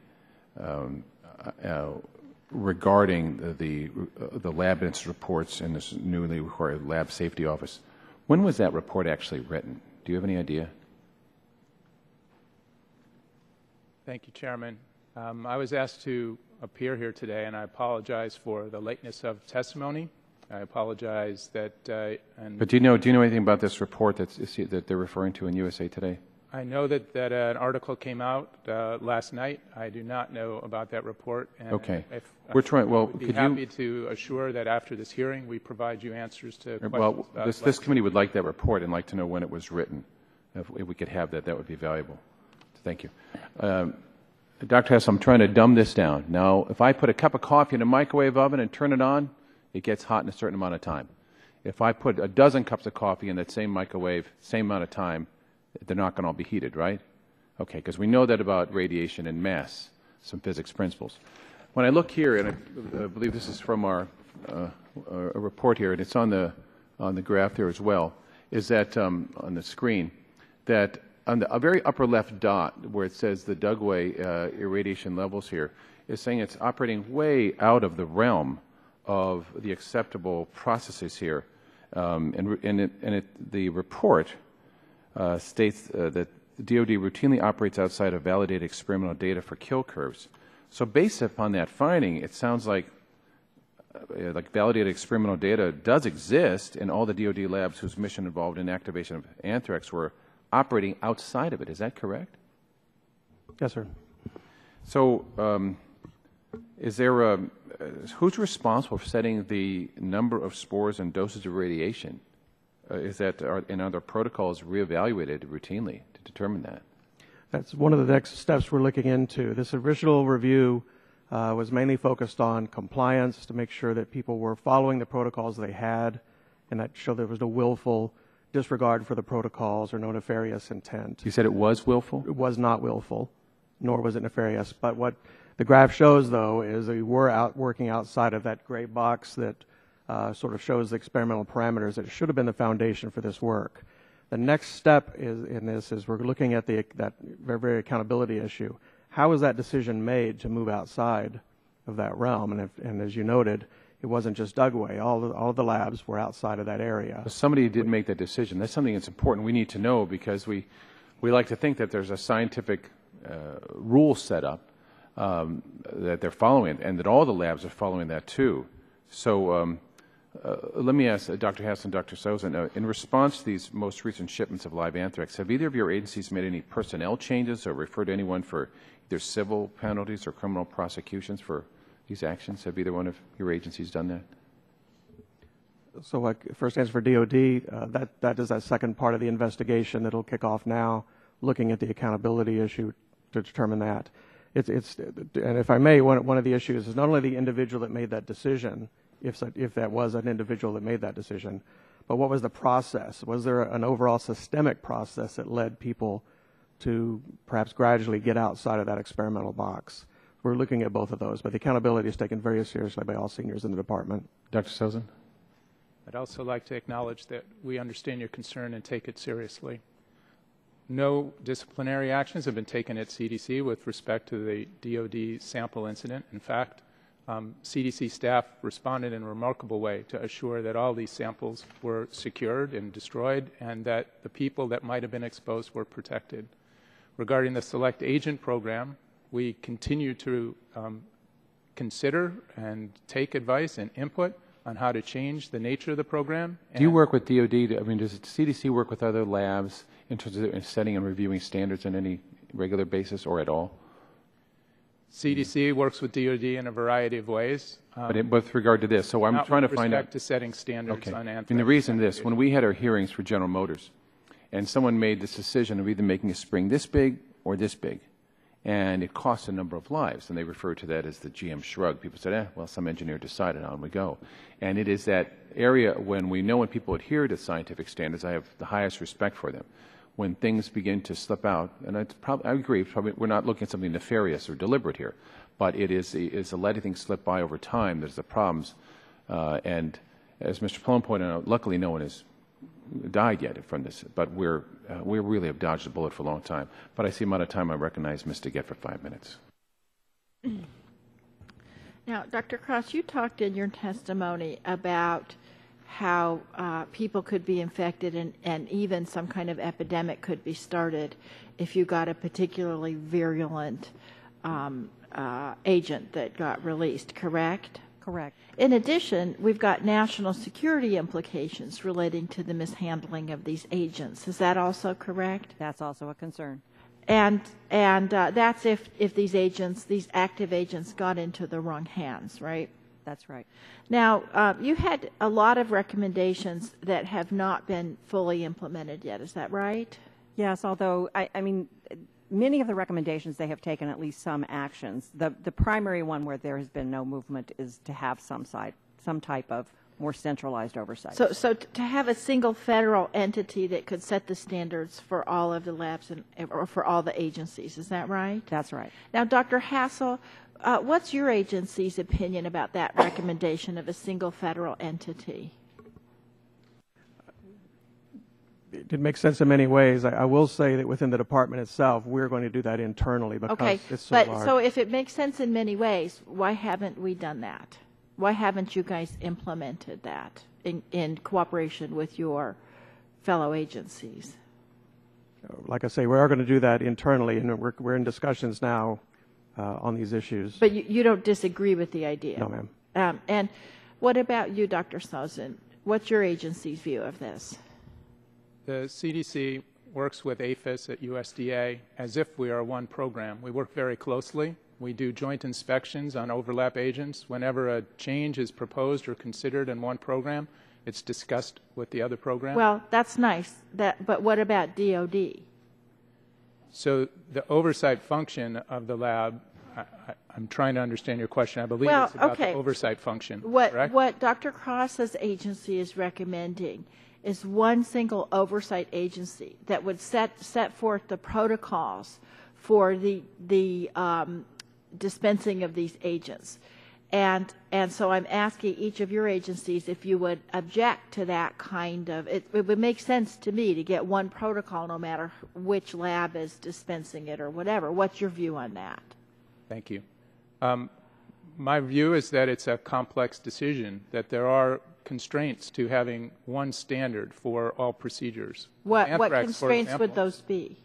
regarding the lab incident reports in this newly required lab safety office. When was that report actually written? Do you have any idea? Thank you, Chairman. I was asked to appear here today, and I apologize for the lateness of testimony. I apologize that. But do you know anything about this report that they're referring to in USA Today? I know that an article came out last night. I do not know about that report. And okay. We're trying. Well, would be happy to assure that after this hearing, we provide you answers to questions. Well, this committee would like that report and like to know when it was written. If we could have that, that would be valuable. Thank you. Dr. Hess, I'm trying to dumb this down. Now, if I put a cup of coffee in a microwave oven and turn it on, it gets hot in a certain amount of time. If I put a dozen cups of coffee in that same microwave, same amount of time, they're not going to all be heated, right? Okay, because we know that about radiation and mass, some physics principles. When I look here, and I believe this is from our a report here, and it's on the graph there as well, is that on the screen, that on the very upper left dot where it says the Dugway irradiation levels here is saying it's operating way out of the realm of the acceptable processes here. The report states that the DoD routinely operates outside of validated experimental data for kill curves. So based upon that finding, it sounds like validated experimental data does exist in all the DoD labs whose mission involved in activation of anthrax were operating outside of it. Is that correct? Yes, sir. So is there who's responsible for setting the number of spores and doses of radiation? Is that in other protocols reevaluated routinely to determine that? That's one of the next steps we're looking into. This original review was mainly focused on compliance to make sure that people were following the protocols they had and that showed there was no willful disregard for the protocols or no nefarious intent. You said it was willful? It was not willful, nor was it nefarious. But what the graph shows, though, is that we were working outside of that gray box that sort of shows the experimental parameters that should have been the foundation for this work. The next step in this is we're looking at that very accountability issue. How was that decision made to move outside of that realm? And as you noted, it wasn't just Dugway. All the labs were outside of that area. Well, somebody did make that decision. That's something that's important. We need to know because we like to think that there's a scientific rule set up that they're following and that all the labs are following that too. So let me ask Dr. Hess and Dr. Sosin, in response to these most recent shipments of live anthrax, have either of your agencies made any personnel changes or referred anyone for either civil penalties or criminal prosecutions for these actions? Have either one of your agencies done that? So first answer for DOD, that is that second part of the investigation that will kick off now, looking at the accountability issue to determine that. And if I may, one of the issues is not only the individual that made that decision, if that was an individual that made that decision, but what was the process? Was there an overall systemic process that led people to perhaps gradually get outside of that experimental box? We're looking at both of those, but the accountability is taken very seriously by all seniors in the department. Dr. Sosin? I'd also like to acknowledge that we understand your concern and take it seriously. No disciplinary actions have been taken at CDC with respect to the DoD sample incident. In fact, CDC staff responded in a remarkable way to assure that all these samples were secured and destroyed and that the people that might have been exposed were protected. Regarding the Select Agent Program, we continue to consider and take advice and input on how to change the nature of the program. Do you work with DOD? Does CDC work with other labs in terms of setting and reviewing standards on any regular basis or at all? CDC works with DOD in a variety of ways. But with regard to this, so I'm trying to find out. With respect to setting standards Okay. on anthrax. And the reason this, when we had our hearings for General Motors, and someone made this decision of either making a spring this big or this big, and it cost a number of lives, and they referred to that as the GM shrug. People said, well, some engineer decided, on we go. And it is that area when we know when people adhere to scientific standards, I have the highest respect for them. When things begin to slip out, and I agree, probably we're not looking at something nefarious or deliberate here, but it is a letting things slip by over time. There's the problems. And as Mr. Plone pointed out, luckily no one has died yet from this, but we really have dodged a bullet for a long time. But I see I'm out of time. I recognize Mr. Gett for 5 minutes. Now, Dr. Cross, you talked in your testimony about how people could be infected and even some kind of epidemic could be started if you got a particularly virulent agent that got released, correct? Correct. In addition, we've got national security implications relating to the mishandling of these agents. Is that also correct? That's also a concern. And that's if these agents, these active agents, got into the wrong hands, right? That's right. Now, you had a lot of recommendations that have not been fully implemented yet. Is that right? Yes, although, I mean, many of the recommendations, they have taken at least some actions. The primary one where there has been no movement is to have some type of more centralized oversight. So to have a single federal entity that could set the standards for all of the labs or for all the agencies, is that right? That's right. Now, Dr. Hassel, what's your agency's opinion about that recommendation of a single federal entity? It makes sense in many ways. I will say that within the department itself, we're going to do that internally because it's so large. So if it makes sense in many ways, why haven't we done that? Why haven't you guys implemented that in cooperation with your fellow agencies? Like I say, we are going to do that internally, and we're in discussions now on these issues. But you don't disagree with the idea? No, ma'am. And what about you, Dr. Sousan? What's your agency's view of this? The CDC works with APHIS at USDA as if we are one program. We work very closely. We do joint inspections on overlap agents. Whenever a change is proposed or considered in one program, it's discussed with the other program. Well, that's nice. But what about DOD? So the oversight function of the lab, I'm trying to understand your question. I believe it's about the oversight function, correct? What Dr. Cross's agency is recommending is one single oversight agency that would set forth the protocols for the dispensing of these agents. And so I'm asking each of your agencies if you would object to that kind of, it would make sense to me to get one protocol no matter which lab is dispensing it or whatever. What's your view on that? Thank you. My view is that it's a complex decision, that there are constraints to having one standard for all procedures. What Anthrax, constraints would those be?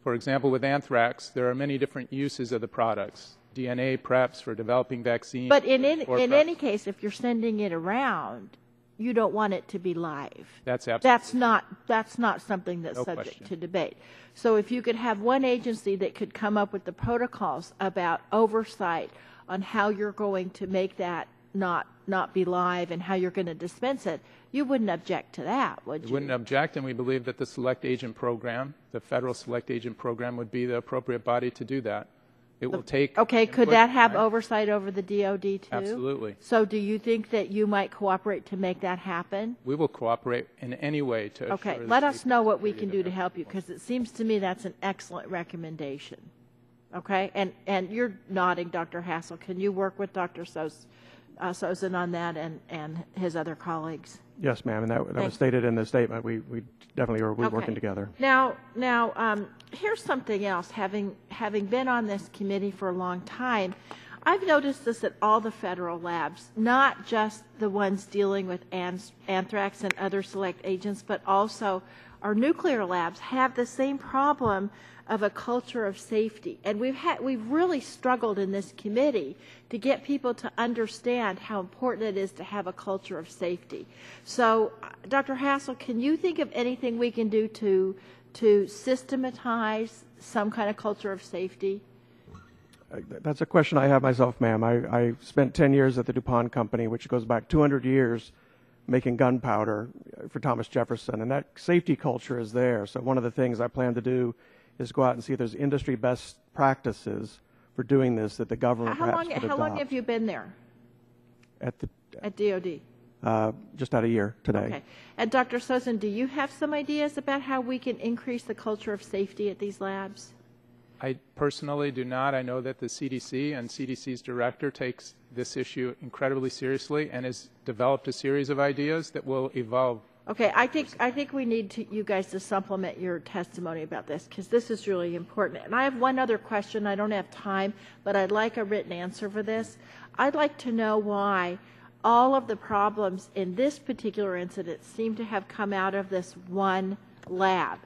For example, with anthrax, there are many different uses of the products. DNA preps for developing vaccines. But in any case, if you're sending it around, you don't want it to be live. That's absolutely. That's not something that's subject to debate. So if you could have one agency that could come up with the protocols about oversight on how you're going to make that not be live and how you're going to dispense it, you wouldn't object to that, would you? We wouldn't object, and we believe that the Select Agent Program, the Federal Select Agent Program, would be the appropriate body to do that. It will take... Okay, could that have oversight over the DOD too? Absolutely. So do you think that you might cooperate to make that happen? We will cooperate in any way to assure... Okay, let us know what we can do to help you, because it seems to me that's an excellent recommendation. Okay, and you're nodding, Dr. Hassel. Can you work with Dr. Sousan on that and his other colleagues? Yes, ma'am, and that was stated in the statement. We definitely are working together. Now, here's something else. Having been on this committee for a long time, I've noticed this at all the federal labs, not just the ones dealing with anthrax and other select agents, but also our nuclear labs have the same problem of a culture of safety. And we've really struggled in this committee to get people to understand how important it is to have a culture of safety. So, Dr. Hassel, can you think of anything we can do to systematize some kind of culture of safety? That's a question I have myself, ma'am. I spent 10 years at the DuPont Company, which goes back 200 years, making gunpowder for Thomas Jefferson, and that safety culture is there. So one of the things I plan to do is go out and see if there's industry best practices for doing this that the government perhaps could adopt. How long have you been there? At DOD? Just out a year today. Okay. And Dr. Sozin, do you have some ideas about how we can increase the culture of safety at these labs? I personally do not. I know that the CDC and CDC's director takes this issue incredibly seriously and has developed a series of ideas that will evolve. Okay, I think we need you guys to supplement your testimony about this, because this is really important. And I have one other question. I don't have time, but I'd like a written answer for this. I'd like to know why all of the problems in this particular incident seem to have come out of this one lab.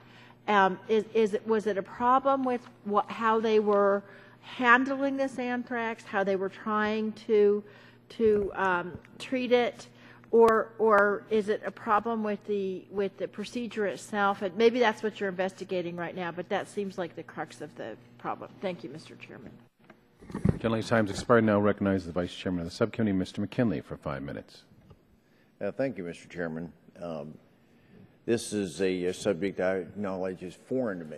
Was it a problem with how they were handling this anthrax, how they were trying to treat it, or is it a problem with the procedure itself? And maybe that's what you're investigating right now, but that seems like the crux of the problem. Thank you, Mr. Chairman. Gentleman's time has expired. Now recognize the Vice Chairman of the Subcommittee, Mr. McKinley, for 5 minutes. Thank you, Mr. Chairman. This is a subject I acknowledge is foreign to me.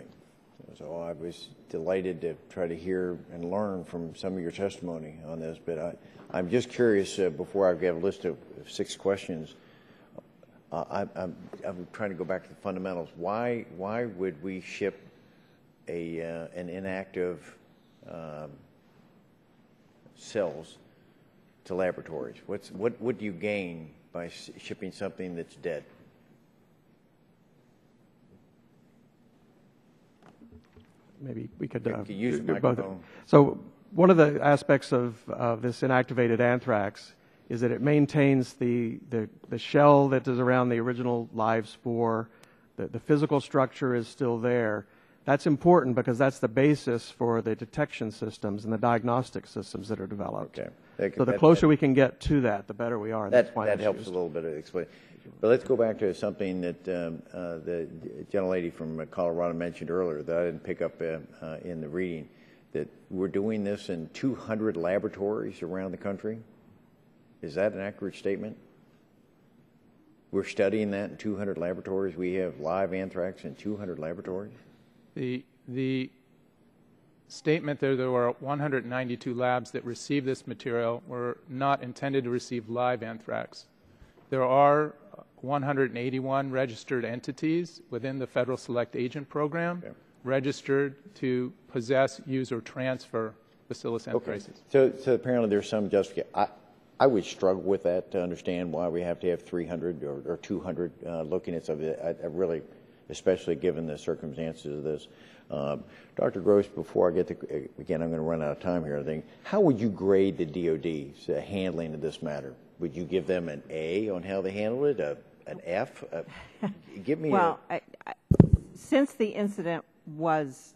So I was delighted to try to hear and learn from some of your testimony on this. But I'm just curious, before I give a list of 6 questions, I'm trying to go back to the fundamentals. Why would we ship an inactive cells to laboratories? What do you gain by shipping something that's dead? Maybe we could use the both. microphone. So one of the aspects of this inactivated anthrax is that it maintains the shell that is around the original live spore. The physical structure is still there. That's important because that's the basis for the detection systems and the diagnostic systems that are developed. Okay. So the closer we can get to that, the better we are. That helps a little bit of explain. But let's go back to something that the gentlelady from Colorado mentioned earlier that I didn't pick up in the reading, that we're doing this in 200 laboratories around the country. Is that an accurate statement? We're studying that in 200 laboratories. We have live anthrax in 200 laboratories. The statement there were 192 labs that received this material were not intended to receive live anthrax. There are 181 registered entities within the Federal Select Agent Program registered to possess, use, or transfer Bacillus anthracis. So apparently there's some justification. I would struggle with that to understand why we have to have 300 or 200 looking at something. I really, especially given the circumstances of this. Dr. Gross, before I get to, again, I'm going to run out of time here, I think, how would you grade the DOD's handling of this matter? Would you give them an A on how they handled it, an F? Give me since the incident was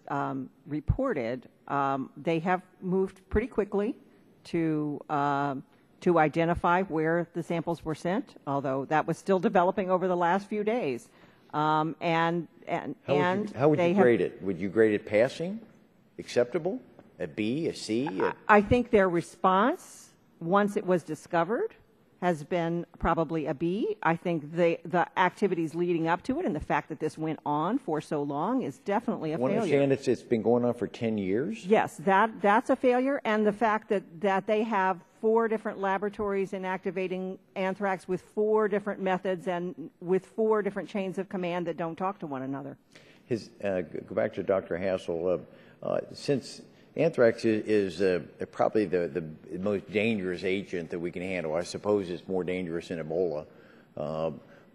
reported, they have moved pretty quickly to identify where the samples were sent, although that was still developing over the last few days. How would you grade it? Would you grade it passing, acceptable, a B, a C? I think their response, once it was discovered, has been probably a B. I think the activities leading up to it and the fact that this went on for so long is definitely a failure. I understand it's been going on for 10 years? Yes, that's a failure, and the fact that they have 4 different laboratories inactivating anthrax with 4 different methods and with 4 different chains of command that don't talk to one another. Go back to Dr. Hassel. Since anthrax is probably the most dangerous agent that we can handle, I suppose it's more dangerous than Ebola,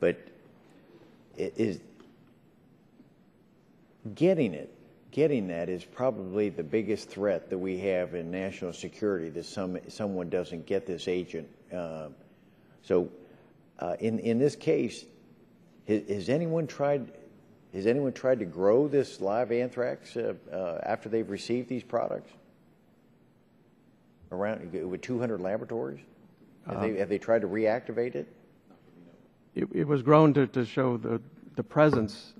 but it is getting it getting that is probably the biggest threat that we have in national security, that someone doesn't get this agent. In this case, has anyone tried to grow this live anthrax after they've received these products? Around with 200 laboratories, have they tried to reactivate it? It was grown to show the presence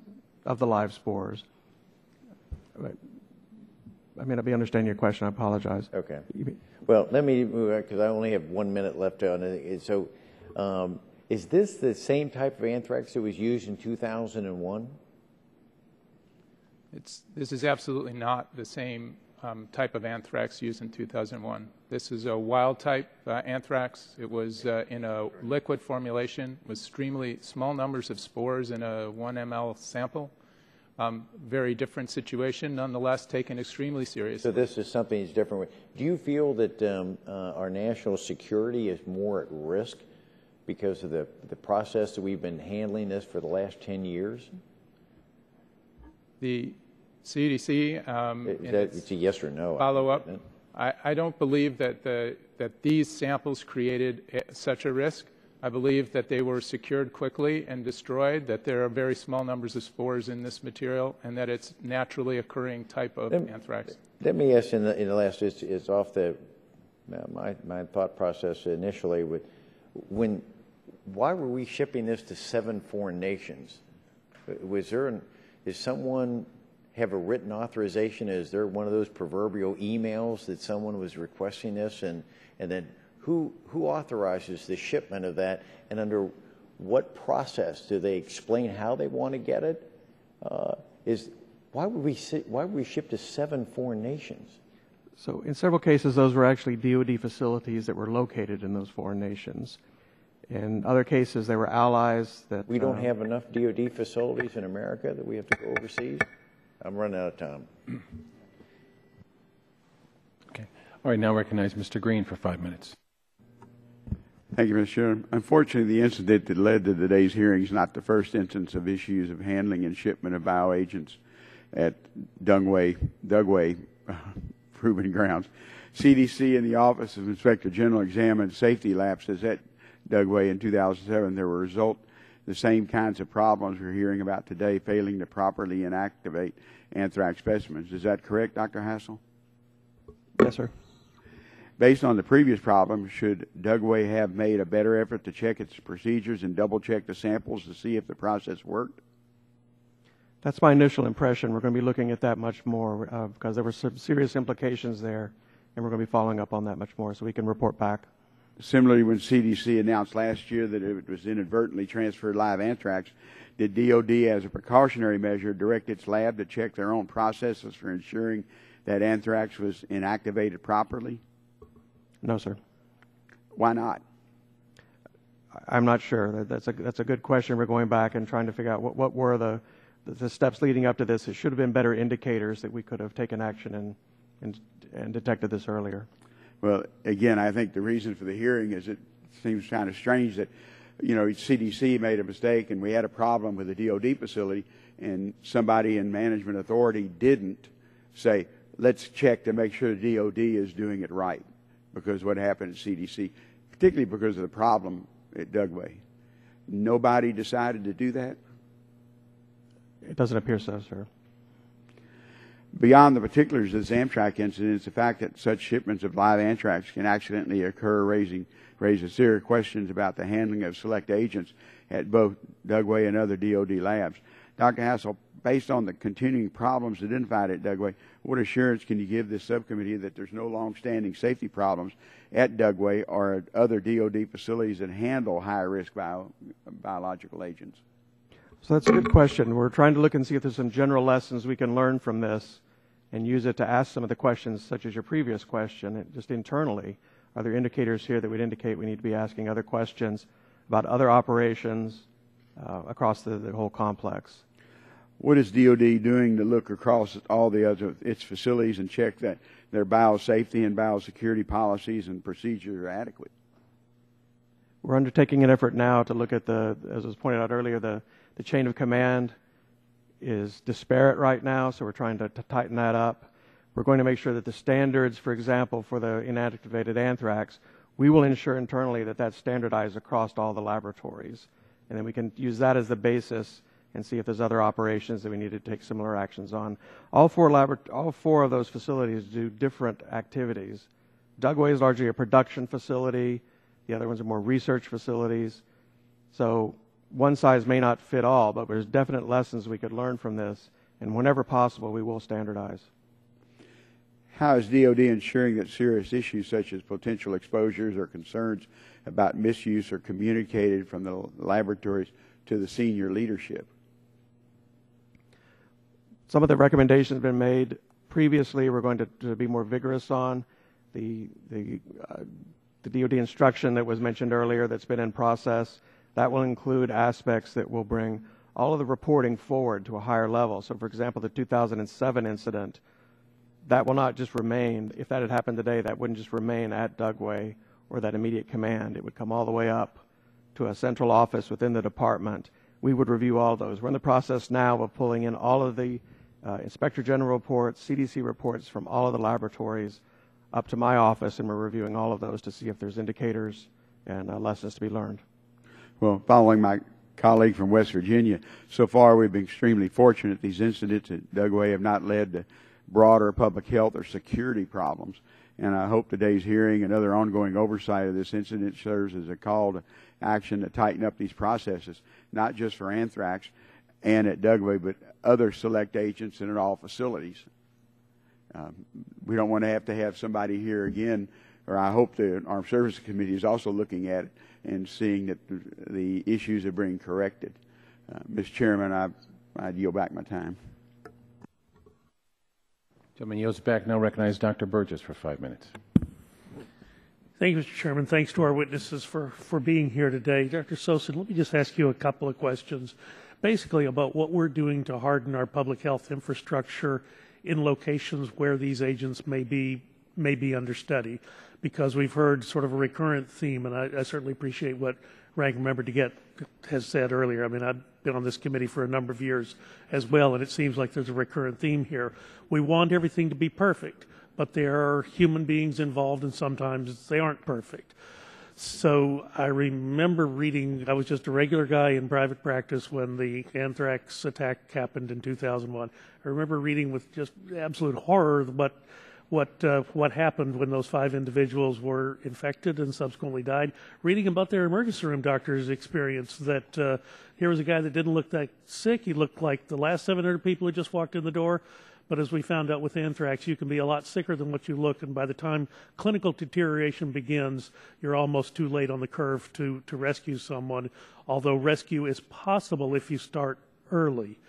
of the live spores. I may not be understanding your question. I apologize. Okay. Well, let me, because I only have 1 minute left on it. So, is this the same type of anthrax that was used in 2001? This is absolutely not the same type of anthrax used in 2001. This is a wild type anthrax. It was in a liquid formulation with extremely small numbers of spores in a 1 ml sample. Very different situation, nonetheless taken extremely seriously. So this is something that's different. Do you feel that our national security is more at risk because of the process that we've been handling this for the last 10 years? The CDC, it's a yes or no. Follow-up. I don't believe that these samples created such a risk. I believe that they were secured quickly and destroyed, that there are very small numbers of spores in this material, and that it's naturally occurring type of anthrax. Let me ask in the last, it's off the my thought process initially. Why were we shipping this to 7 foreign nations? Is someone have a written authorization? Is there one of those proverbial emails that someone was requesting this, and then who authorizes the shipment of that, and under what process do they explain how they want to get it? Why would we ship to 7 foreign nations? So in several cases, those were actually DoD facilities that were located in those foreign nations. In other cases, they were allies that... We don't have enough DoD facilities in America that we have to go overseas? I'm running out of time. Okay. All right, now recognize Mr. Green for 5 minutes. Thank you, Mr. Chairman. Unfortunately, the incident that led to today's hearing is not the first instance of issues of handling and shipment of bioagents at Dugway Proving Grounds. CDC and the Office of Inspector General examined safety lapses at Dugway in 2007. There were the same kinds of problems we're hearing about today, failing to properly inactivate anthrax specimens. Is that correct, Dr. Hassel? Yes, sir. Based on the previous problem, should Dugway have made a better effort to check its procedures and double-check the samples to see if the process worked? That's my initial impression. We're going to be looking at that much more because there were some serious implications there, and we're going to be following up on that much more so we can report back. Similarly, when CDC announced last year that it was inadvertently transferred live anthrax, did DOD, as a precautionary measure, direct its lab to check their own processes for ensuring that anthrax was inactivated properly? No, sir. Why not? I'm not sure. That's a good question. We're going back and trying to figure out what were the steps leading up to this. It should have been better indicators that we could have taken action and detected this earlier. Well, again, I think the reason for the hearing is it seems kind of strange that, CDC made a mistake and we had a problem with the DOD facility, and somebody in management authority didn't say, let's check to make sure the DOD is doing it right, because what happened at CDC, particularly because of the problem at Dugway. Nobody decided to do that? It doesn't appear so, sir. Beyond the particulars of this Amtrak incident is the fact that such shipments of live anthrax can accidentally occur, raises serious questions about the handling of select agents at both Dugway and other DOD labs. Dr. Hassel, based on the continuing problems identified at Dugway, what assurance can you give this subcommittee that there's no long-standing safety problems at Dugway or at other DOD facilities that handle high-risk biological agents? So that's a good question. We're trying to look and see if there's some general lessons we can learn from this and use it to ask some of the questions, such as your previous question, just internally. Are there indicators here that would indicate we need to be asking other questions about other operations across the whole complex? What is DOD doing to look across all the other its facilities and check that their biosafety and biosecurity policies and procedures are adequate? We're undertaking an effort now to look at as was pointed out earlier, the chain of command is disparate right now, so we're trying to tighten that up. We're going to make sure that the standards, for example, for the inactivated anthrax, we will ensure internally that that's standardized across all the laboratories. And then we can use that as the basis and see if there's other operations that we need to take similar actions on. All four of those facilities do different activities. Dugway is largely a production facility. The other ones are more research facilities. So one size may not fit all, but there's definite lessons we could learn from this. And whenever possible, we will standardize. How is DOD ensuring that serious issues such as potential exposures or concerns about misuse are communicated from the laboratories to the senior leadership? Some of the recommendations have been made previously. We're going to be more vigorous on the DOD instruction that was mentioned earlier that's been in process. That will include aspects that will bring all of the reporting forward to a higher level. So, for example, the 2007 incident, that will not just remain, if that had happened today, that wouldn't just remain at Dugway or that immediate command. It would come all the way up to a central office within the department. We would review all those. We're in the process now of pulling in all of the Inspector General reports, CDC reports from all of the laboratories up to my office, and we're reviewing all of those to see if there's indicators and lessons to be learned. Well, following my colleague from West Virginia, so far we've been extremely fortunate. These incidents at Dugway have not led to broader public health or security problems. And I hope today's hearing and other ongoing oversight of this incident serves as a call to action to tighten up these processes, not just for anthrax and at Dugway, but other select agents and at all facilities. We don't want to have somebody here again, or I hope the Armed Services Committee is also looking at it and seeing that the issues are being corrected. Mr. Chairman, I yield back my time. Gentleman yields back. Now recognize Dr. Burgess for 5 minutes. Thank you, Mr. Chairman. Thanks to our witnesses for being here today. Dr. Sosin, let me just ask you a couple of questions, basically about what we're doing to harden our public health infrastructure in locations where these agents may be understudy, because we've heard sort of a recurrent theme, and I certainly appreciate what Ranking Member DeGette has said earlier. I mean, I've been on this committee for a number of years as well, and it seems like there's a recurrent theme here. We want everything to be perfect, but there are human beings involved, and sometimes they aren't perfect. So I remember reading, I was just a regular guy in private practice when the anthrax attack happened in 2001. I remember reading with just absolute horror what happened when those 5 individuals were infected and subsequently died, reading about their emergency room doctor's experience, that here was a guy that didn't look that sick. He looked like the last 700 people who just walked in the door. But as we found out with anthrax, you can be a lot sicker than what you look, and by the time clinical deterioration begins, you're almost too late on the curve to rescue someone, although rescue is possible if you start early.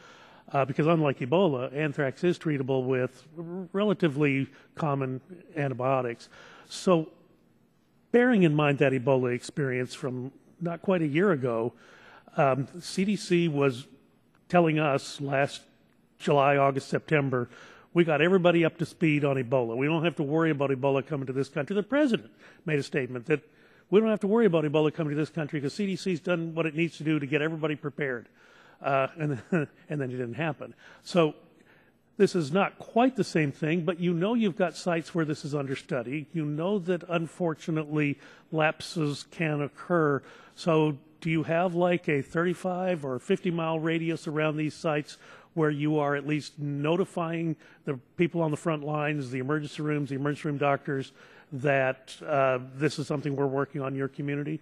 Because unlike Ebola, anthrax is treatable with relatively common antibiotics. So bearing in mind that Ebola experience from not quite a year ago, CDC was telling us last July, August, September, we got everybody up to speed on Ebola. We don't have to worry about Ebola coming to this country. The president made a statement that we don't have to worry about Ebola coming to this country because CDC's done what it needs to do to get everybody prepared. And then it didn't happen. So this is not quite the same thing, but you know you've got sites where this is understudy. You know that, unfortunately, lapses can occur. So do you have like a 35 or 50-mile radius around these sites where you are at least notifying the people on the front lines, the emergency rooms, the emergency room doctors, that this is something we're working on in your community?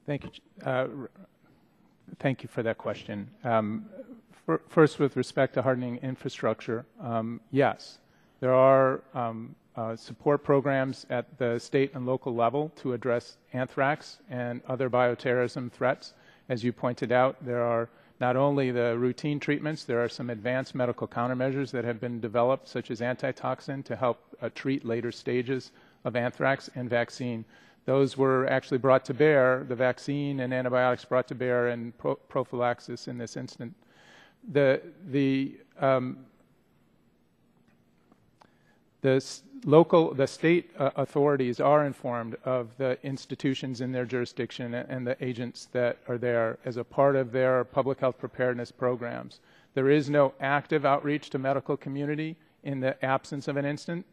Thank you. Thank you for that question. First, with respect to hardening infrastructure, yes, there are support programs at the state and local level to address anthrax and other bioterrorism threats. As you pointed out, there are not only the routine treatments, there are some advanced medical countermeasures that have been developed, such as antitoxin, to help treat later stages of anthrax, and vaccine. Those were actually brought to bear, the vaccine and antibiotics brought to bear in prophylaxis in this incident. The The state authorities are informed of the institutions in their jurisdiction and the agents that are there as a part of their public health preparedness programs. There is no active outreach to medical community in the absence of an incident,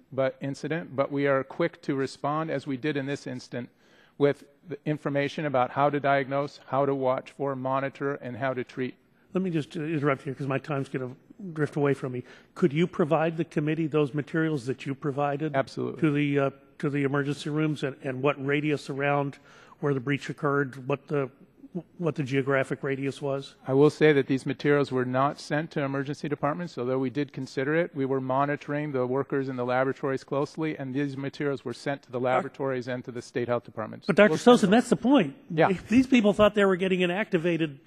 but we are quick to respond, as we did in this instant, with the information about how to diagnose, how to watch for, monitor, and how to treat. Let me just interrupt here because my time's going to drift away from me. Could you provide the committee those materials that you provided? Absolutely. To the emergency rooms and what radius around where the breach occurred, what the geographic radius was? I will say that these materials were not sent to emergency departments, although we did consider it. We were monitoring the workers in the laboratories closely, and these materials were sent to the laboratories and to the state health departments. But Dr. Sosin, that's the point. Yeah. These people thought they were getting inactivated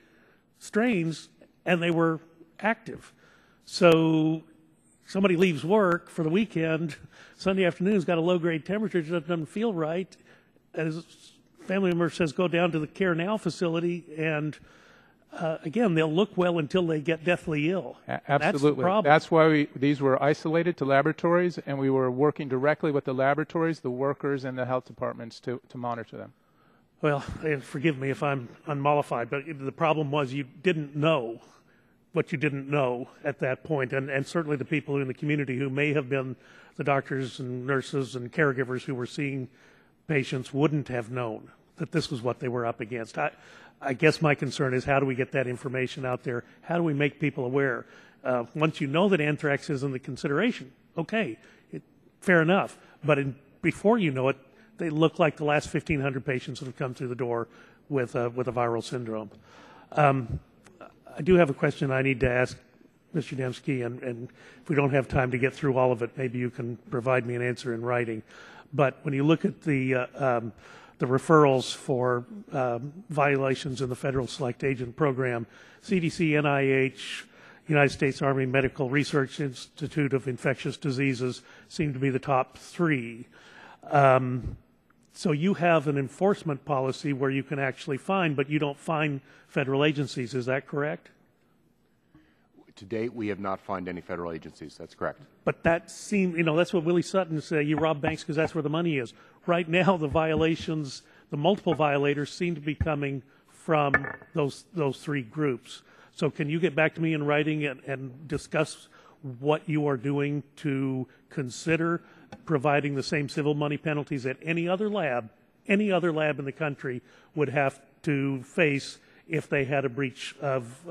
strains, and they were active. So somebody leaves work for the weekend, Sunday afternoon's got a low-grade temperature, just doesn't feel right, and his family member says go down to the Care Now facility, and again, they'll look well until they get deathly ill. Absolutely. That's the problem. That's why these were isolated to laboratories, and we were working directly with the laboratories, the workers, and the health departments to monitor them. Well, forgive me if I'm unmollified, but the problem was you didn't know what you didn't know at that point, and certainly the people in the community who may have been the doctors and nurses and caregivers who were seeing patients wouldn't have known that this was what they were up against. I guess my concern is how do we get that information out there? How do we make people aware? Once you know that anthrax is in the consideration, okay, fair enough. But before you know it, they look like the last 1,500 patients that have come through the door with a viral syndrome. I do have a question I need to ask Mr. Dembski, and if we don't have time to get through all of it, maybe you can provide me an answer in writing. But when you look at the referrals for violations in the Federal Select Agent Program, CDC, NIH, United States Army Medical Research Institute of Infectious Diseases seem to be the top three. So you have an enforcement policy where you can actually fine, but you don't fine federal agencies. Is that correct? To date, we have not fined any federal agencies. That's correct. But that seems, that's what Willie Sutton said, you rob banks because that's where the money is. Right now, the violations, the multiple violators seem to be coming from those three groups. So can you get back to me in writing and discuss what you are doing to consider providing the same civil money penalties that any other lab in the country would have to face if they had a breach of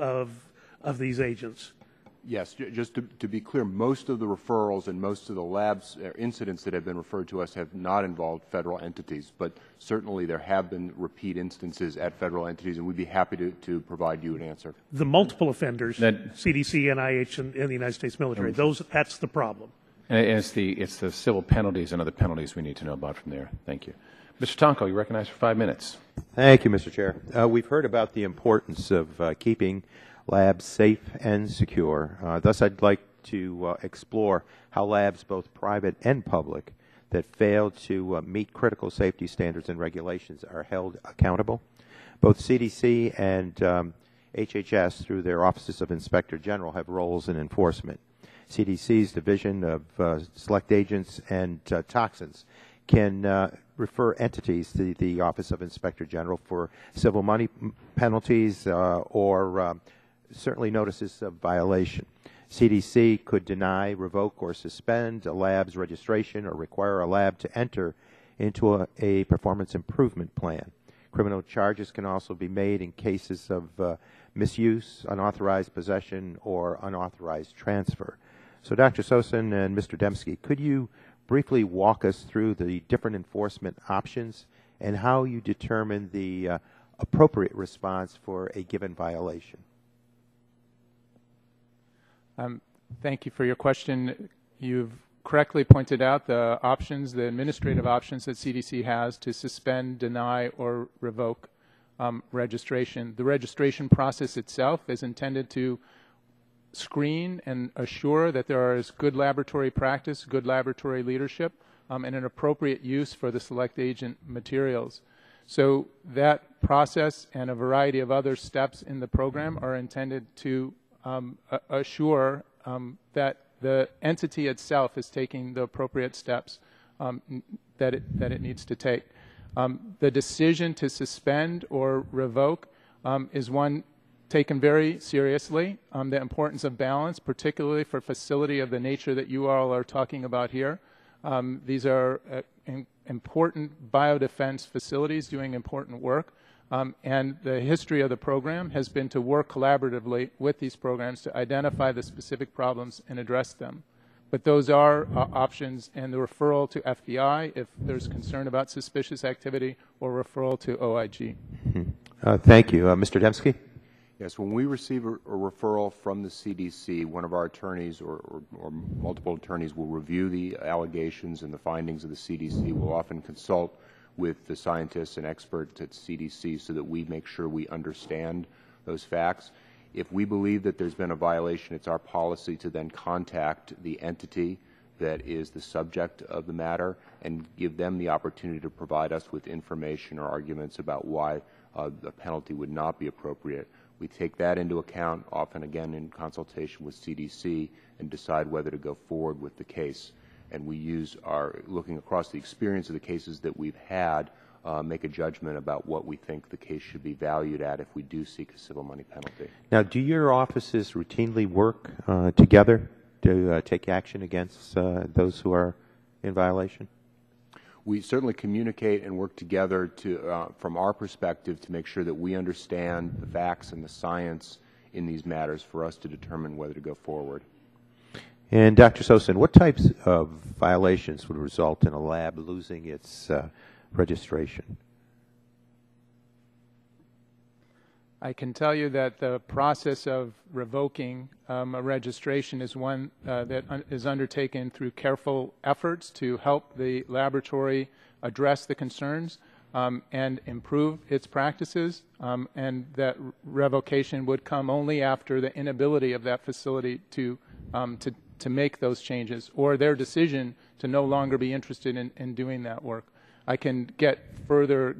these agents? Yes, just to be clear, most of the referrals and most of the labs incidents that have been referred to us have not involved federal entities, but certainly there have been repeat instances at federal entities, and we'd be happy to provide you an answer. The multiple offenders, CDC, NIH, and the United States military, that's the problem. And it's the civil penalties and other penalties we need to know about from there. Thank you. Mr. Tonko, you're recognized for 5 minutes. Thank you, Mr. Chair. We've heard about the importance of keeping labs safe and secure. Thus, I'd like to explore how labs, both private and public, that fail to meet critical safety standards and regulations are held accountable. Both CDC and HHS, through their Offices of Inspector General, have roles in enforcement. CDC's Division of Select Agents and Toxins can refer entities to the Office of Inspector General for civil money penalties or certainly notices of violation. CDC could deny, revoke, or suspend a lab's registration or require a lab to enter into a performance improvement plan. Criminal charges can also be made in cases of misuse, unauthorized possession, or unauthorized transfer. So, Dr. Sosin and Mr. Dembski, could you briefly walk us through the different enforcement options and how you determine the appropriate response for a given violation? Thank you for your question. You've correctly pointed out the options, the administrative options that CDC has to suspend, deny, or revoke registration. The registration process itself is intended to screen and assure that there is good laboratory practice, good laboratory leadership, and an appropriate use for the select agent materials. So that process and a variety of other steps in the program are intended to assure that the entity itself is taking the appropriate steps that it needs to take. The decision to suspend or revoke is one taken very seriously. The importance of balance, particularly for a facility of the nature that you all are talking about here. These are important biodefense facilities doing important work. And the history of the program has been to work collaboratively with these programs to identify the specific problems and address them. But those are options, and the referral to FBI if there's concern about suspicious activity, or referral to OIG. Thank you. Mr. Dembski? Yes, when we receive a referral from the CDC, one of our attorneys or multiple attorneys will review the allegations and the findings of the CDC. We'll often consult with the scientists and experts at CDC so that we make sure we understand those facts. If we believe that there's been a violation, it's our policy to then contact the entity that is the subject of the matter and give them the opportunity to provide us with information or arguments about why the penalty would not be appropriate. We take that into account, often again in consultation with CDC, and decide whether to go forward with the case. And we use our, looking across the experience of the cases that we've had, make a judgment about what we think the case should be valued at if we do seek a civil money penalty. Now, do your offices routinely work together to take action against those who are in violation? We certainly communicate and work together to, from our perspective, to make sure that we understand the facts and the science in these matters for us to determine whether to go forward. And Dr. Sosin, what types of violations would result in a lab losing its registration? I can tell you that the process of revoking a registration is one that is undertaken through careful efforts to help the laboratory address the concerns and improve its practices, and that revocation would come only after the inability of that facility to make those changes, or their decision to no longer be interested in doing that work. I can get further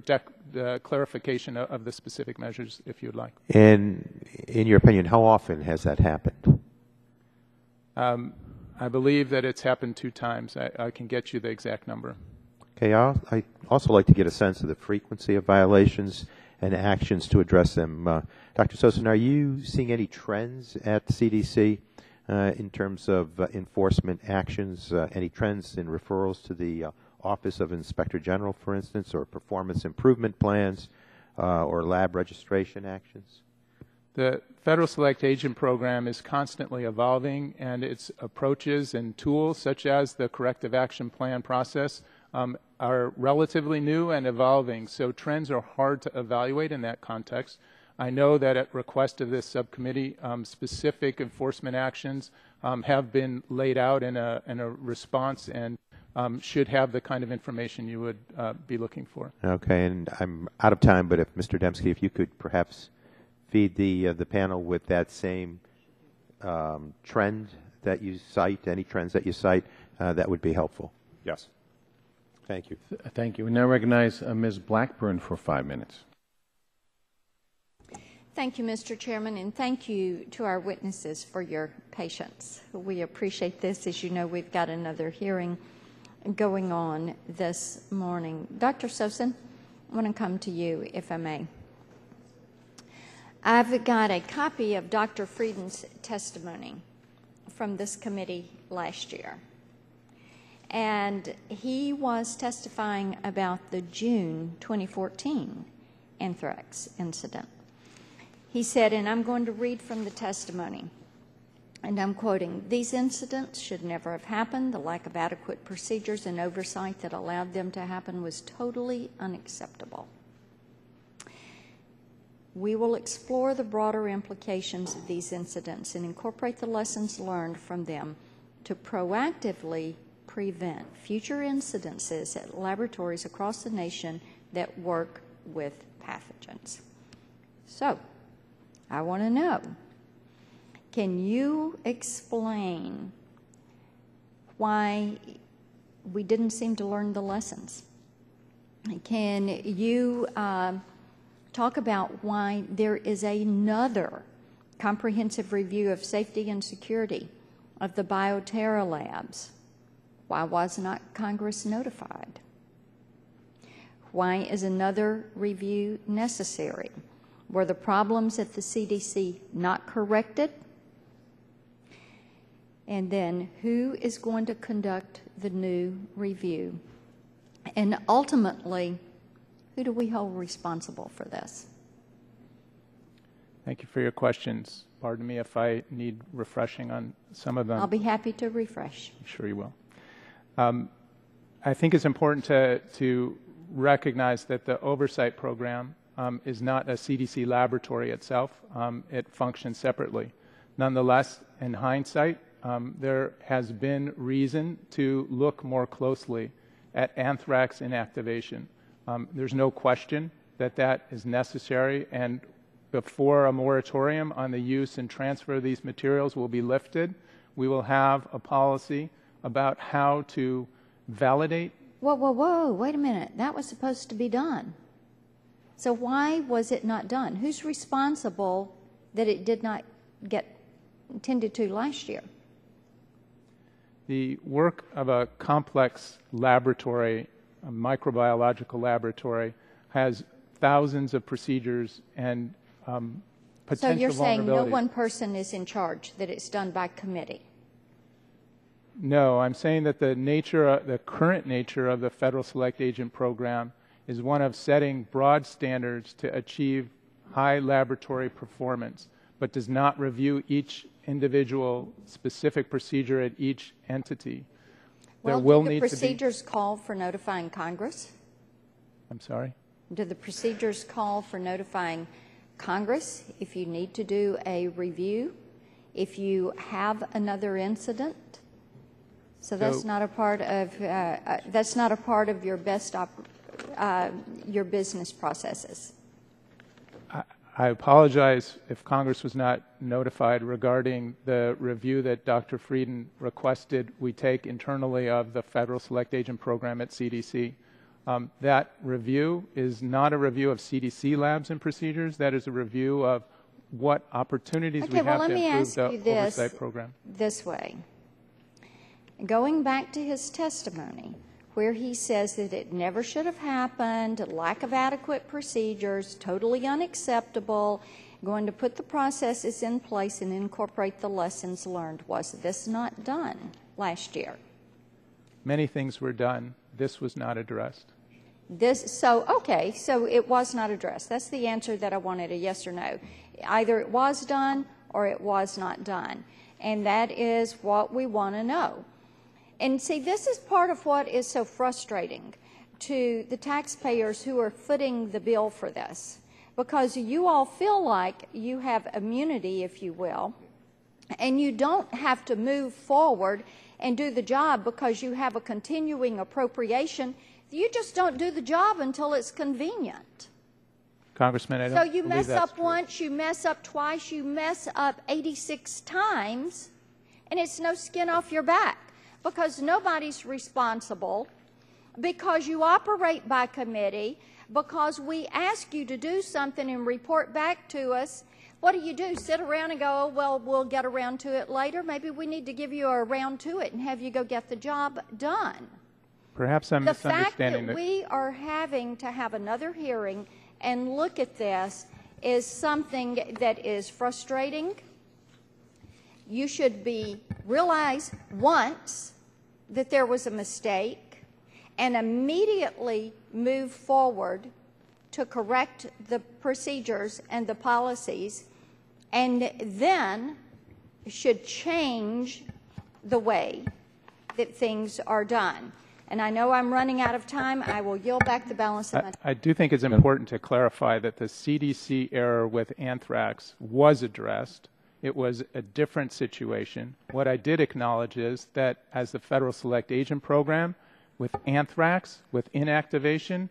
clarification of the specific measures if you'd like. And in your opinion, how often has that happened? I believe that it's happened 2 times. I can get you the exact number. Okay, I also like to get a sense of the frequency of violations and actions to address them. Dr. Sosin, are you seeing any trends at the CDC in terms of enforcement actions, any trends in referrals to the Office of Inspector General, for instance, or performance improvement plans or lab registration actions? The Federal Select Agent Program is constantly evolving, and its approaches and tools, such as the Corrective Action Plan process, are relatively new and evolving, so trends are hard to evaluate in that context. I know that at request of this subcommittee, specific enforcement actions have been laid out in a response and should have the kind of information you would be looking for. Okay, and I'm out of time, but if Mr. Dembski, if you could perhaps feed the panel with that same trend that you cite, any trends that you cite, that would be helpful. Yes. Thank you. Thank you. We now recognize Ms. Blackburn for 5 minutes. Thank you, Mr. Chairman, and thank you to our witnesses for your patience. We appreciate this. As you know, we've got another hearing going on this morning. Dr. Sosin, I want to come to you, if I may. I've got a copy of Dr. Frieden's testimony from this committee last year. And he was testifying about the June 2014 anthrax incident. He said, and I'm going to read from the testimony, and I'm quoting, "These incidents should never have happened. The lack of adequate procedures and oversight that allowed them to happen was totally unacceptable. We will explore the broader implications of these incidents and incorporate the lessons learned from them to proactively prevent future incidences at laboratories across the nation that work with pathogens." So, I want to know, can you explain why we didn't seem to learn the lessons? Can you talk about why there is another comprehensive review of safety and security of the Bioterra labs. Why was not Congress notified? Why is another review necessary? Were the problems at the CDC not corrected? And then who is going to conduct the new review? And ultimately, who do we hold responsible for this? Thank you for your questions. Pardon me if I need refreshing on some of them. I'll be happy to refresh. I'm sure you will. I think it's important to recognize that the Oversight program is not a CDC laboratory itself. It functions separately. Nonetheless, in hindsight, there has been reason to look more closely at anthrax inactivation. There's no question that that is necessary, and before a moratorium on the use and transfer of these materials will be lifted, we will have a policy about how to validate. Whoa, wait a minute. That was supposed to be done. So why was it not done? Who's responsible that it did not get tended to last year? The work of a complex laboratory, a microbiological laboratory, has thousands of procedures and potential vulnerabilities. So you're saying no one person is in charge, that it's done by committee? No, I'm saying that the current nature of the Federal Select Agent Program is one of setting broad standards to achieve high laboratory performance, but does not review each individual specific procedure at each entity. Well, do the procedures call for notifying Congress? I'm sorry? Do the procedures call for notifying Congress if you need to do a review, if you have another incident? So that's not a part of your your business processes. I apologize if Congress was not notified regarding the review that Dr. Frieden requested we take internally of the Federal Select Agent Program at CDC. That review is not a review of CDC labs and procedures. That is a review of what opportunities we have to improve the Oversight program. This way. Going back to his testimony, where he says that it never should have happened, lack of adequate procedures, totally unacceptable, going to put the processes in place and incorporate the lessons learned. Was this not done last year? Many things were done. This was not addressed. So it was not addressed. That's the answer that I wanted, a yes or no. Either it was done or it was not done. And that is what we want to know. And see, this is part of what is so frustrating to the taxpayers who are footing the bill for this, because you all feel like you have immunity, if you will, and you don't have to move forward and do the job because you have a continuing appropriation. You just don't do the job until it's convenient. Congressman, I don't So you believe mess that's up true. once, you mess up twice, you mess up 86 times, and it's no skin off your back. Because nobody's responsible, because you operate by committee, because we ask you to do something and report back to us. What do? Sit around and go, oh, well, we'll get around to it later? Maybe we need to give you a round to it and have you go get the job done. Perhaps I'm misunderstanding. The fact that we are having to have another hearing and look at this is something that is frustrating. You should realize once that there was a mistake and immediately move forward to correct the procedures and the policies, and then should change the way that things are done. And I know I'm running out of time. I will yield back the balance of my time. I do think it's important to clarify that the CDC error with anthrax was addressed. It was a different situation. What I did acknowledge is that as the Federal Select Agent Program, with anthrax, with inactivation,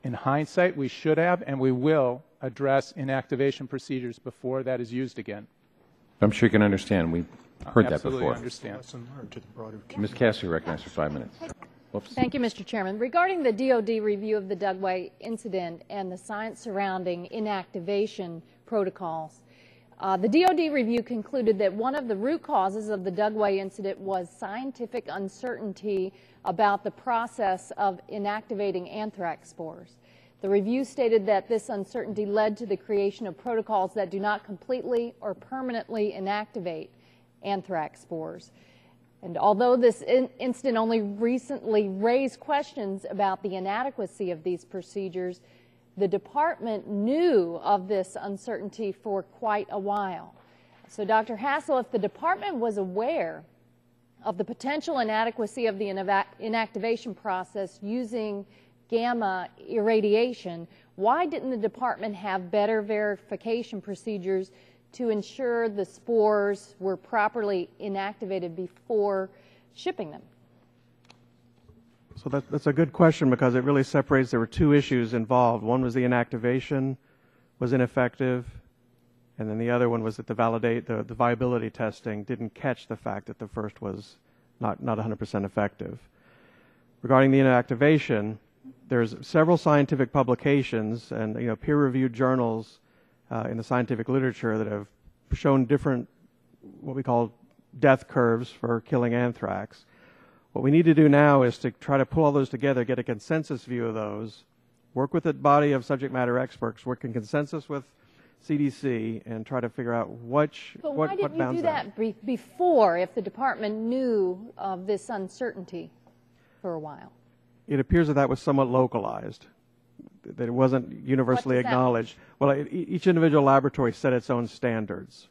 in hindsight, we should have and we will address inactivation procedures before that is used again. I'm sure you can understand. We've heard that before. Absolutely understand. Ms. Cassidy, recognized for 5 minutes. Oops. Thank you, Mr. Chairman. Regarding the DOD review of the Dugway incident and the science surrounding inactivation protocols, The DoD review concluded that one of the root causes of the Dugway incident was scientific uncertainty about the process of inactivating anthrax spores. The review stated that this uncertainty led to the creation of protocols that do not completely or permanently inactivate anthrax spores. And although this incident only recently raised questions about the inadequacy of these procedures, the department knew of this uncertainty for quite a while. So, Dr. Hassel, if the department was aware of the potential inadequacy of the inactivation process using gamma irradiation, why didn't the department have better verification procedures to ensure the spores were properly inactivated before shipping them? So that's a good question because it really separates. There were two issues involved. One was the inactivation was ineffective, and then the other one was that the viability testing didn't catch the fact that the first was not 100% effective. Regarding the inactivation, there's several scientific publications and peer-reviewed journals in the scientific literature that have shown different, what we call death curves for killing anthrax. What we need to do now is to try to pull all those together, get a consensus view of those, work with a body of subject matter experts, work in consensus with CDC, and try to figure out what bounds that. But why didn't you do that before, if the department knew of this uncertainty for a while? It appears that was somewhat localized, that it wasn't universally acknowledged. Well, each individual laboratory set its own standards.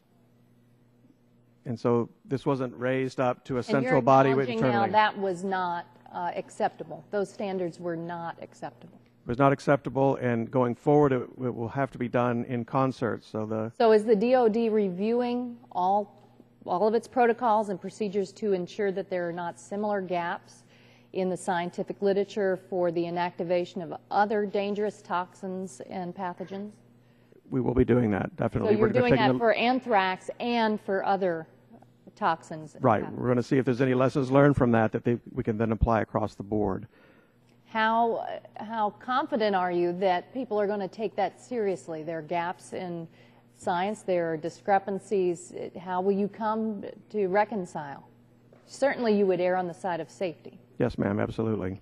And so this wasn't raised up to a central body internally. Now that was not acceptable. Those standards were not acceptable. It was not acceptable, and going forward, it will have to be done in concert. So is the DoD reviewing all of its protocols and procedures to ensure that there are not similar gaps in the scientific literature for the inactivation of other dangerous toxins and pathogens? We will be doing that, definitely. So you're doing that for anthrax and for other toxins? Right. We're going to see if there's any lessons learned from that we can then apply across the board. How confident are you that people are going to take that seriously? There are gaps in science, there are discrepancies. How will you come to reconcile? Certainly you would err on the side of safety. Yes, ma'am, absolutely.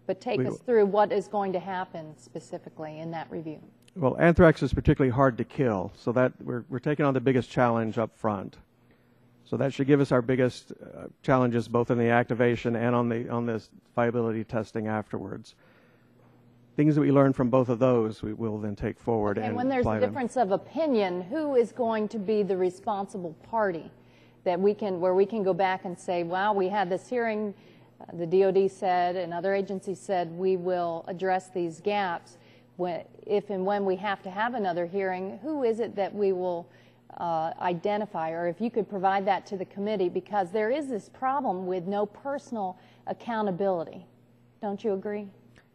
But take us through what is going to happen specifically in that review. Well, anthrax is particularly hard to kill, so that we're taking on the biggest challenge up front. So that should give us our biggest challenges both in the activation and on this viability testing afterwards. Things that we learn from both of those we will then take forward and when there's apply a difference of opinion, who is going to be the responsible party that where we can go back and say, wow, we had this hearing, the DoD said and other agencies said we will address these gaps. If and when we have to have another hearing, who is it that we will identify, or if you could provide that to the committee, because there is this problem with no personal accountability. Don't you agree?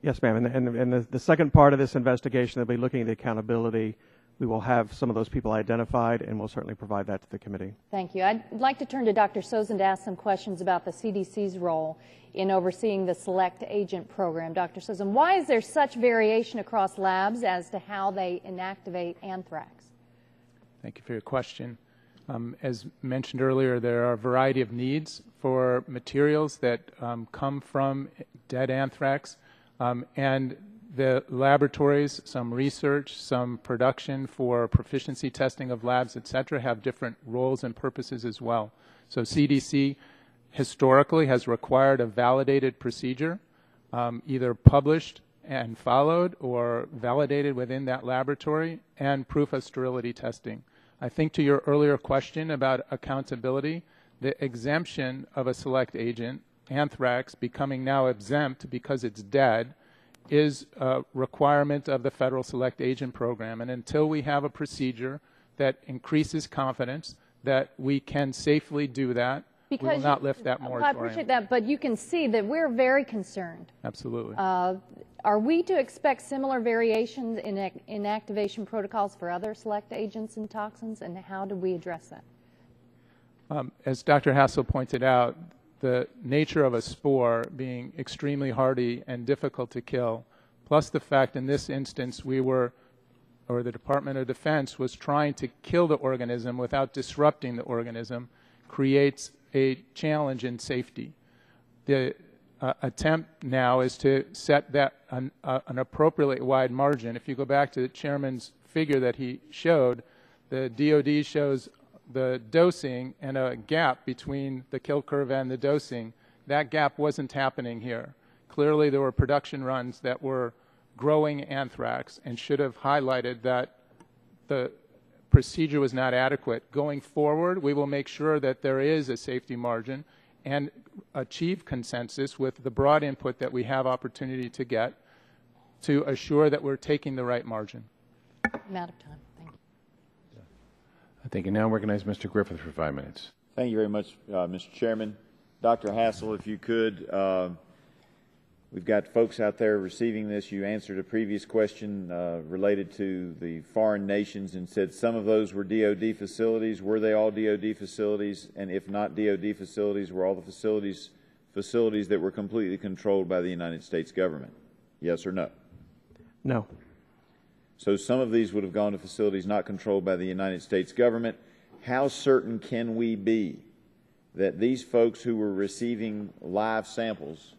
Yes, ma'am. And the second part of this investigation, they'll be looking at the accountability. We will have some of those people identified, and we'll certainly provide that to the committee. Thank you. I'd like to turn to Dr. Sosen to ask some questions about the CDC's role in overseeing the Select Agent Program. Dr. Sosen, why is there such variation across labs as to how they inactivate anthrax? Thank you for your question. As mentioned earlier, there are a variety of needs for materials that come from dead anthrax, and the laboratories, some research, some production for proficiency testing of labs, et cetera, have different roles and purposes as well. So CDC historically has required a validated procedure, either published and followed or validated within that laboratory, and proof of sterility testing. I think to your earlier question about accountability, the exemption of a select agent, anthrax, becoming now exempt because it's dead, is a requirement of the federal select agent program. And until we have a procedure that increases confidence that we can safely do that, we will not lift that moratorium. I appreciate that, but you can see that we're very concerned. Absolutely. Are we to expect similar variations in inactivation protocols for other select agents and toxins, and how do we address that? As Dr. Hassel pointed out, the nature of a spore being extremely hardy and difficult to kill, plus the fact in this instance we were or the Department of Defense was trying to kill the organism without disrupting the organism creates a challenge in safety. The attempt now is to set that an appropriately wide margin. If you go back to the chairman's figure that he showed, the DOD shows the dosing and a gap between the kill curve and the dosing. That gap wasn't happening here. Clearly there were production runs that were growing anthrax and should have highlighted that the procedure was not adequate. Going forward, we will make sure that there is a safety margin and achieve consensus with the broad input that we have opportunity to get to assure that we're taking the right margin. I'm out of time. Thank you. Thank you. Now recognize Mr. Griffith for 5 minutes. Thank you very much, Mr. Chairman. Dr. Hassel, if you could, we've got folks out there receiving this. You answered a previous question related to the foreign nations and said some of those were DOD facilities. Were they all DOD facilities? And if not DOD facilities, were all the facilities that were completely controlled by the United States government? Yes or no? No. So some of these would have gone to facilities not controlled by the United States government. How certain can we be that these folks who were receiving live samples,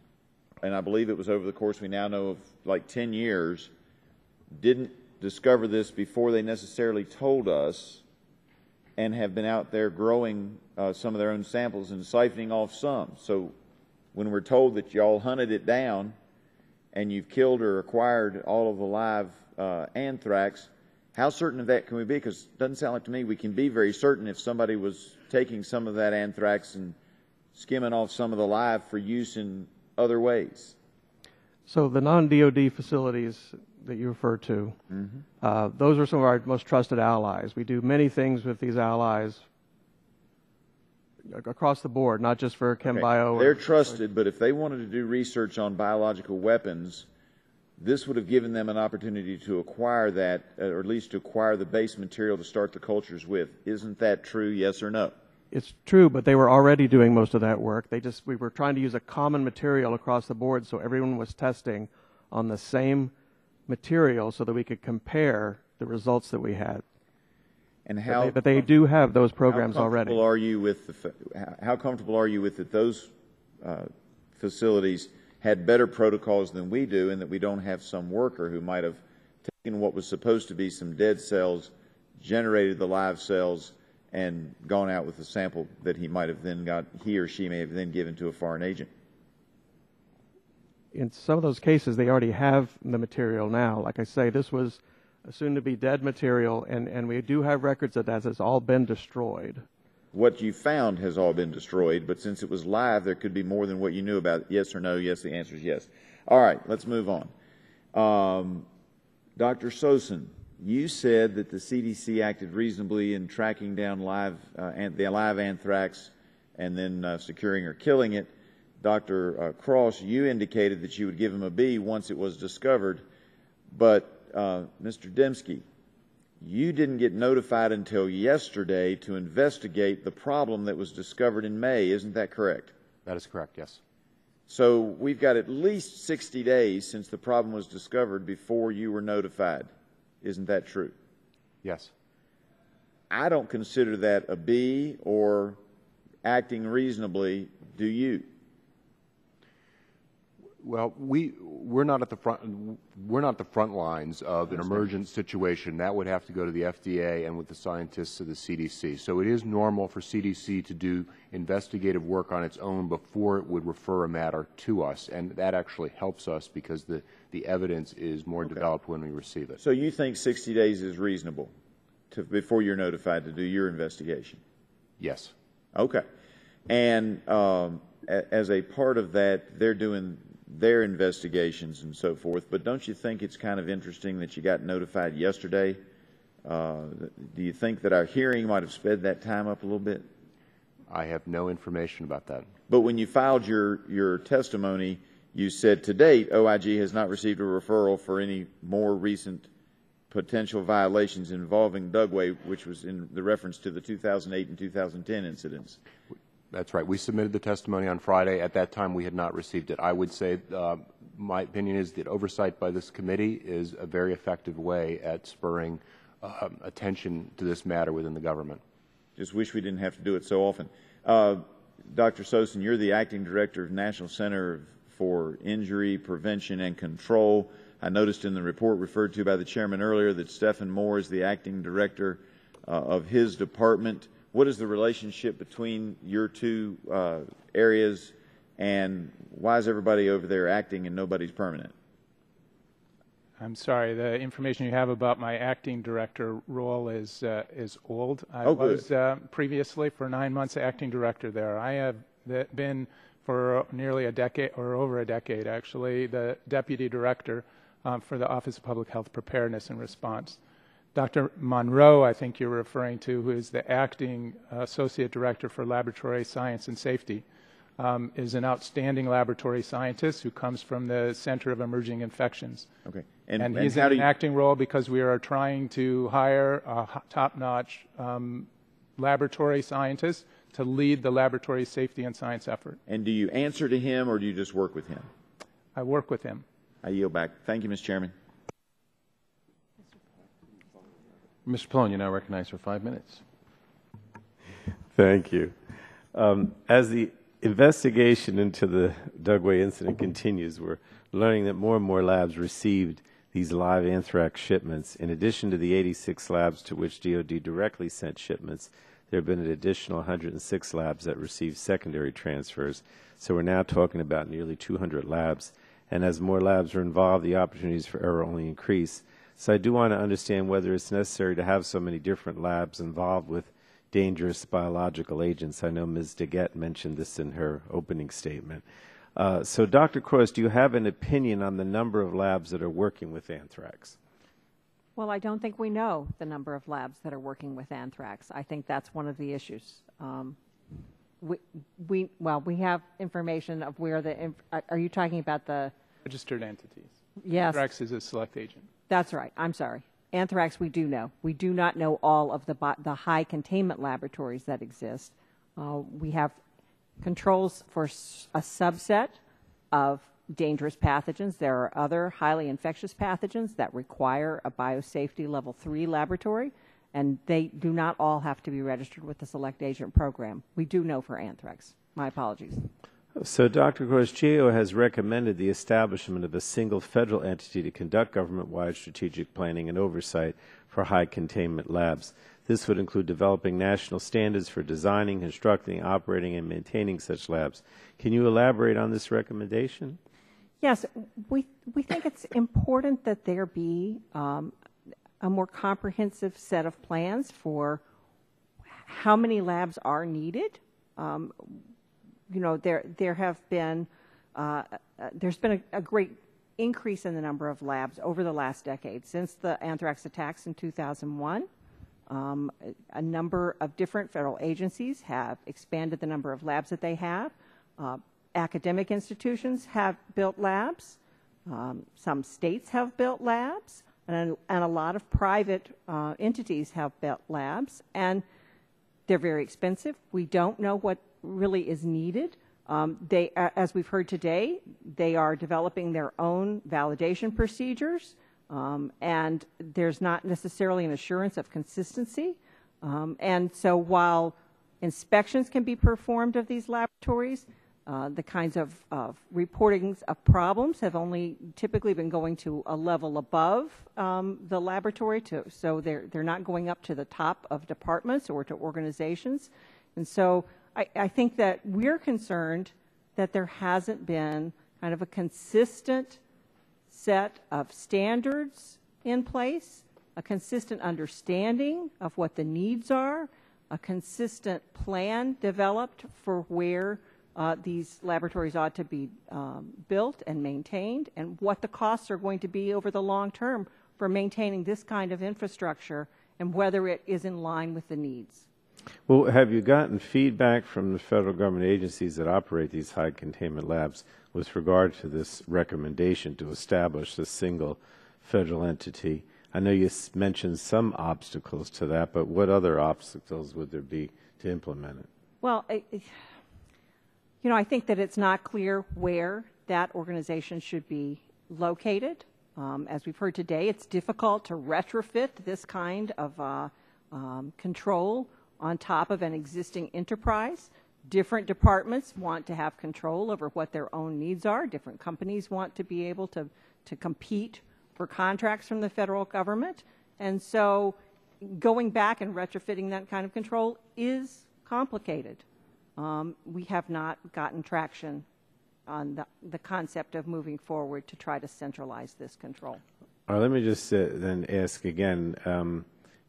and I believe it was over the course we now know of like 10 years, didn't discover this before they necessarily told us and have been out there growing some of their own samples and siphoning off some? So when we're told that y'all hunted it down and you've killed or acquired all of the live anthrax, how certain of that can we be? Because it doesn't sound like to me we can be very certain if somebody was taking some of that anthrax and skimming off some of the live for use in other ways. So the non-DOD facilities that you refer to, those are some of our most trusted allies. We do many things with these allies across the board, not just for ChemBio. They're trusted, but if they wanted to do research on biological weapons, this would have given them an opportunity to acquire that, or at least to acquire the base material to start the cultures with. Isn't that true, yes or no? It's true, but they were already doing most of that work. We were trying to use a common material across the board so everyone was testing on the same material so that we could compare the results that we had. And how? But they do have those programs already. How comfortable are you with that those facilities had better protocols than we do, and that we don't have some worker who might have taken what was supposed to be some dead cells, generated the live cells, and gone out with a sample that he might have then he or she may have then given to a foreign agent? In some of those cases, they already have the material now. Like I say, this was soon to be dead material, and we do have records that has all been destroyed. What you found has all been destroyed, but since it was live, there could be more than what you knew about it. Yes or no? Yes, the answer is yes. All right, let's move on. Dr. Sosin, you said that the CDC acted reasonably in tracking down the live anthrax and then securing or killing it. Dr. Cross, you indicated that you would give him a B once it was discovered, but Mr. Dembski, you didn't get notified until yesterday to investigate the problem that was discovered in May. Isn't that correct? That is correct, yes. So we've got at least 60 days since the problem was discovered before you were notified. Isn't that true? Yes. I don't consider that a B or acting reasonably. Do you? Well, we're not at the front lines of an emergent situation. That would have to go to the FDA and with the scientists of the CDC. So it is normal for CDC to do investigative work on its own before it would refer a matter to us, and that actually helps us because the evidence is more developed when we receive it. So you think 60 days is reasonable before you're notified to do your investigation? Yes. Okay. And as a part of that, they're doing their investigations and so forth, but don't you think it's kind of interesting that you got notified yesterday? Do you think that our hearing might have sped that time up a little bit? I have no information about that. But when you filed your testimony, you said to date, OIG has not received a referral for any more recent potential violations involving Dugway, which was in the reference to the 2008 and 2010 incidents. That's right. We submitted the testimony on Friday. At that time, we had not received it. I would say my opinion is that oversight by this committee is a very effective way at spurring attention to this matter within the government. Just wish we didn't have to do it so often. Dr. Sosin, you're the acting director of National Center for Injury Prevention and Control. I noticed in the report referred to by the chairman earlier that Stephen Moore is the acting director of his department. What is the relationship between your two areas, and why is everybody over there acting and nobody's permanent? I'm sorry, the information you have about my acting director role is old. I was previously for 9 months acting director there. I have been for nearly a decade, or over a decade actually, the deputy director for the Office of Public Health Preparedness and Response. Dr. Monroe, I think you're referring to, who is the acting associate director for laboratory science and safety, is an outstanding laboratory scientist who comes from the Center of Emerging Infections. Okay. And he's in an acting role because we are trying to hire a top-notch laboratory scientist to lead the laboratory safety and science effort. And do you answer to him, or do you just work with him? I work with him. I yield back. Thank you, Mr. Chairman. Mr. Pallone, you're now recognized for 5 minutes. Thank you. As the investigation into the Dugway incident continues, we're learning that more and more labs received these live anthrax shipments. In addition to the 86 labs to which DoD directly sent shipments, there have been an additional 106 labs that received secondary transfers. So we're now talking about nearly 200 labs. And as more labs are involved, the opportunities for error only increase. So I do want to understand whether it's necessary to have so many different labs involved with dangerous biological agents. I know Ms. Daggett mentioned this in her opening statement. So Dr. Cross, do you have an opinion on the number of labs that are working with anthrax? Well, I don't think we know the number of labs that are working with anthrax. I think that's one of the issues. We have information of where the, are you talking about the? Registered entities. Yes. Anthrax is a select agent. That's right. I'm sorry. Anthrax we do know. We do not know all of the high containment laboratories that exist. We have controls for a subset of dangerous pathogens. There are other highly infectious pathogens that require a biosafety level 3 laboratory, and they do not all have to be registered with the select agent program. We do know for anthrax. My apologies. So Dr. Cross, GAO has recommended the establishment of a single federal entity to conduct government-wide strategic planning and oversight for high containment labs. This would include developing national standards for designing, constructing, operating, and maintaining such labs. Can you elaborate on this recommendation? Yes, we think it's important that there be a more comprehensive set of plans for how many labs are needed. You know, there have been there's been a great increase in the number of labs over the last decade. Since the anthrax attacks in 2001, a number of different federal agencies have expanded the number of labs that they have. Academic institutions have built labs. Some states have built labs, and a lot of private entities have built labs, and they're very expensive. We don't know what really is needed. As we've heard today, they are developing their own validation procedures, and there's not necessarily an assurance of consistency. And so while inspections can be performed of these laboratories, the kinds of reportings of problems have only typically been going to a level above the laboratory, so they're not going up to the top of departments or to organizations. And so I think that we're concerned that there hasn't been kind of a consistent set of standards in place, a consistent understanding of what the needs are, a consistent plan developed for where these laboratories ought to be built and maintained, and what the costs are going to be over the long term for maintaining this kind of infrastructure, and whether it is in line with the needs. Well, have you gotten feedback from the federal government agencies that operate these high containment labs with regard to this recommendation to establish a single federal entity? I know you mentioned some obstacles to that, but what other obstacles would there be to implement it? Well, you know, I think that it's not clear where that organization should be located. As we've heard today, it's difficult to retrofit this kind of control on top of an existing enterprise. Different departments want to have control over what their own needs are. Different companies want to be able to compete for contracts from the federal government. And so going back and retrofitting that kind of control is complicated. We have not gotten traction on the concept of moving forward to try to centralize this control. All right, let me just then ask again,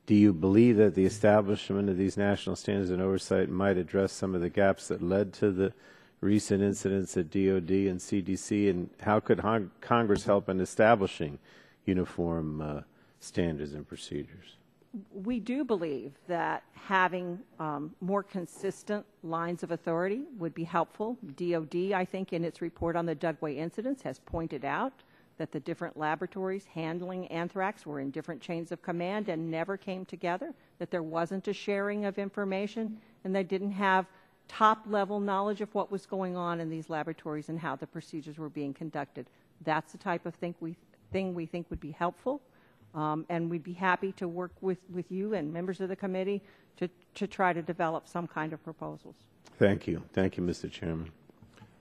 do you believe that the establishment of these national standards and oversight might address some of the gaps that led to the recent incidents at DOD and CDC, and how could Congress help in establishing uniform standards and procedures? We do believe that having more consistent lines of authority would be helpful. DOD, I think, in its report on the Dugway incidents has pointed out that the different laboratories handling anthrax were in different chains of command and never came together, that there wasn't a sharing of information, and they didn't have top-level knowledge of what was going on in these laboratories and how the procedures were being conducted. That's the type of thing we think would be helpful. And we'd be happy to work with you and members of the committee to try to develop some kind of proposals. Thank you. Thank you, Mr. Chairman.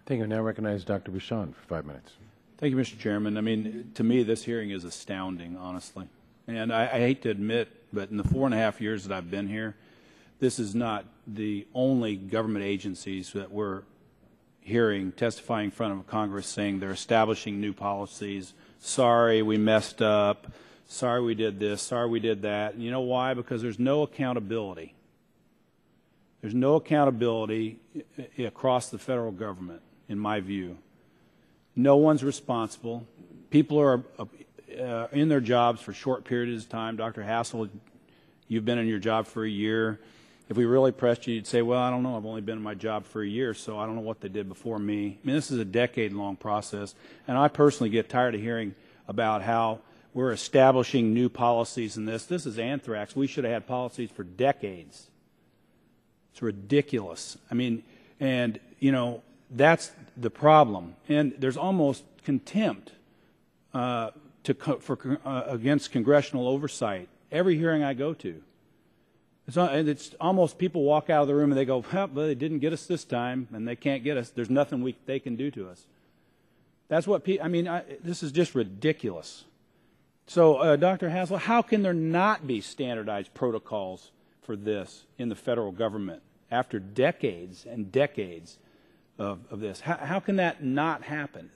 Thank you. Now recognize Dr. Bouchon for 5 minutes. Thank you, Mr. Chairman. I mean, to me, this hearing is astounding, honestly. And I hate to admit, but in the 4.5 years that I've been here, this is not the only government agencies that we're hearing testifying in front of Congress saying they're establishing new policies. Sorry, we messed up. Sorry we did this. Sorry we did that. And you know why? Because there's no accountability. There's no accountability across the federal government, in my view. No one's responsible. People are in their jobs for short periods of time. Dr. Hassel, you've been in your job for a year. If we really pressed you, you'd say, well, I don't know. I've only been in my job for a year, so I don't know what they did before me. I mean, this is a decade-long process. And I personally get tired of hearing about how we're establishing new policies in this. This is anthrax. We should have had policies for decades. It's ridiculous. I mean, and, you know, that's the problem. And there's almost contempt against congressional oversight every hearing I go to. It's almost people walk out of the room and they go, well, they didn't get us this time, and they can't get us. There's nothing they can do to us. That's what I mean, this is just ridiculous. So, Dr. Hassel, how can there not be standardized protocols for this in the federal government after decades and decades of this? How can that not happen?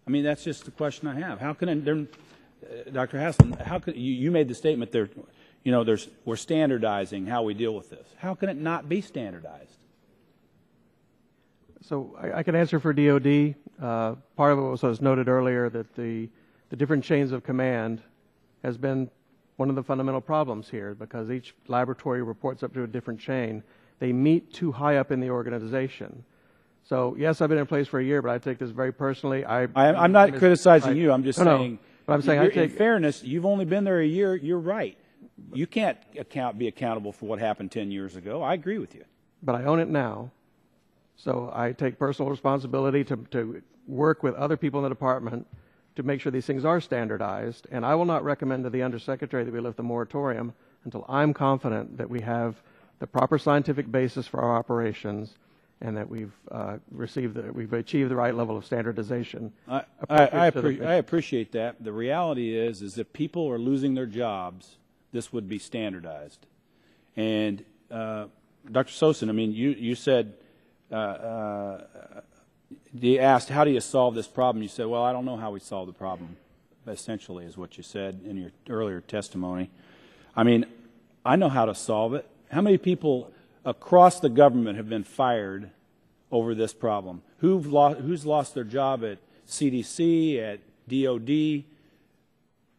I mean, that's just the question I have. How can Dr. Hassel, how could you made the statement there? You know, we're standardizing how we deal with this. How can it not be standardized? So I can answer for DOD. Part of it was noted earlier that the different chains of command has been one of the fundamental problems here, because each laboratory reports up to a different chain. They meet too high up in the organization. So, yes, I've been in place for a year, but I take this very personally. I'm not criticizing you. I'm just saying, but I'm saying in fairness, you've only been there a year. You're right. You can't be accountable for what happened 10 years ago. I agree with you. But I own it now. So I take personal responsibility to work with other people in the department to make sure these things are standardized. And I will not recommend to the Undersecretary that we lift the moratorium until I'm confident that we have the proper scientific basis for our operations and that we've achieved the right level of standardization. I appreciate that. The reality is if people are losing their jobs, this would be standardized. And Dr. Sosin, I mean, you said, you asked, how do you solve this problem? You said, well, I don't know how we solve the problem, essentially is what you said in your earlier testimony. I mean, I know how to solve it. How many people across the government have been fired over this problem? Who's lost their job at CDC, at DOD,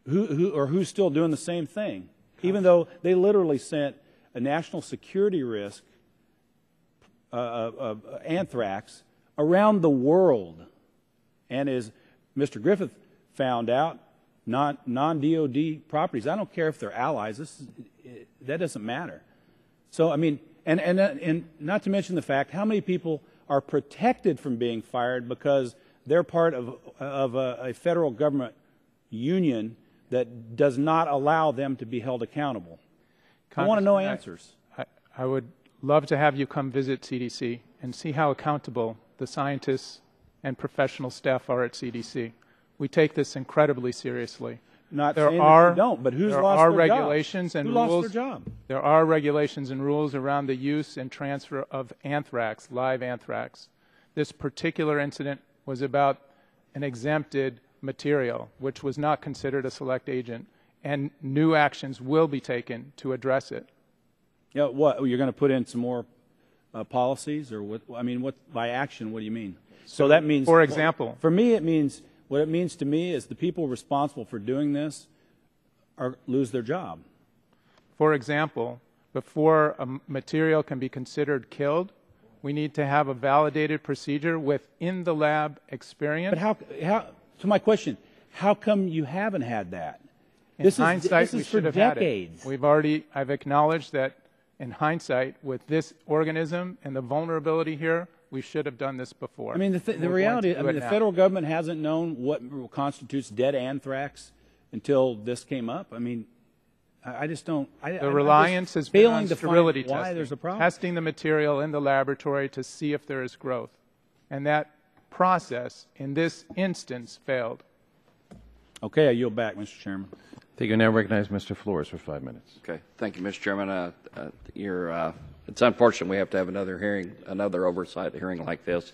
who's still doing the same thing? Even though they literally sent a national security risk of anthrax around the world. And as Mr. Griffith found out, non-DOD properties, I don't care if they're allies, that doesn't matter. So, I mean, and not to mention the fact, how many people are protected from being fired because they're part of a federal government union that does not allow them to be held accountable. I want to know answers. I would love to have you come visit CDC and see how accountable the scientists and professional staff are at CDC. We take this incredibly seriously. Not saying that you don't, but who's lost their regulations job? and Who rules. lost their job? There are regulations and rules around the use and transfer of anthrax, live anthrax. This particular incident was about an exempted material, which was not considered a select agent, and new actions will be taken to address it. Yeah, what, you're going to put in some more policies, or what? I mean, what by action? What do you mean? So that means, for example, for me, it means what it means to me is the people responsible for doing this lose their job. For example, before a material can be considered killed, we need to have a validated procedure with in the lab experience. But how? So my question: how come you haven't had that? In hindsight, we should have had it. I've acknowledged that in hindsight, with this organism and the vulnerability here, we should have done this before. I mean, the reality, I mean, the federal government hasn't known what constitutes dead anthrax until this came up. I mean, I just don't. The reliance has been on sterility testing. Why there's a problem? Testing the material in the laboratory to see if there is growth. And that process, in this instance, failed. Okay, I yield back, Mr. Chairman. Thank you. Now recognize Mr. Flores for 5 minutes. Okay. Thank you, Mr. Chairman. It's unfortunate we have to have another hearing, another oversight hearing like this.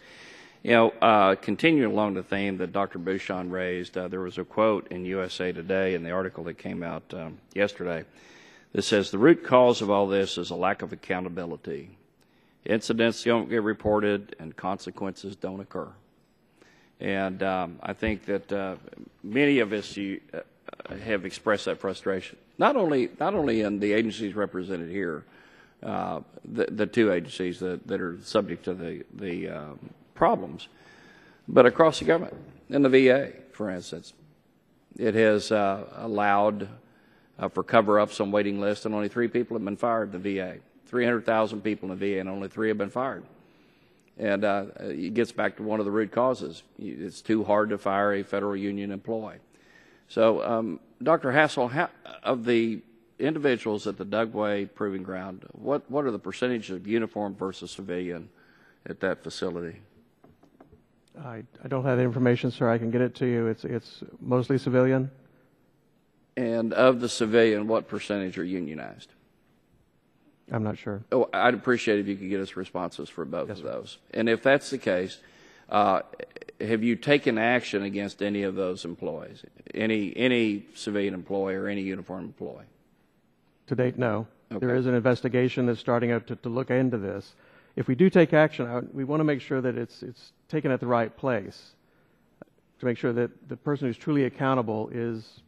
You know, continuing along the theme that Dr. Bouchon raised, there was a quote in USA Today in the article that came out yesterday that says, the root cause of all this is a lack of accountability. Incidents don't get reported and consequences don't occur. And I think that many of us have expressed that frustration, not only in the agencies represented here, the two agencies that are subject to the problems, but across the government. In the VA, for instance, it has allowed for cover-ups on waiting lists, and only 3 people have been fired in the VA. 300,000 people in the VA, and only 3 have been fired. And it gets back to one of the root causes. It's too hard to fire a federal union employee. So, Dr. Hassel, of the individuals at the Dugway Proving Ground, what are the percentage of uniform versus civilian at that facility? I don't have the information, sir. I can get it to you. It's mostly civilian. And of the civilian, what percentage are unionized? I'm not sure. Oh, I'd appreciate if you could get us responses for both of those. And if that's the case, have you taken action against any of those employees, any civilian employee or any uniform employee? To date, no. Okay. There is an investigation that's starting up to look into this. If we do take action, we want to make sure that it's taken at the right place, to make sure that the person who's truly accountable is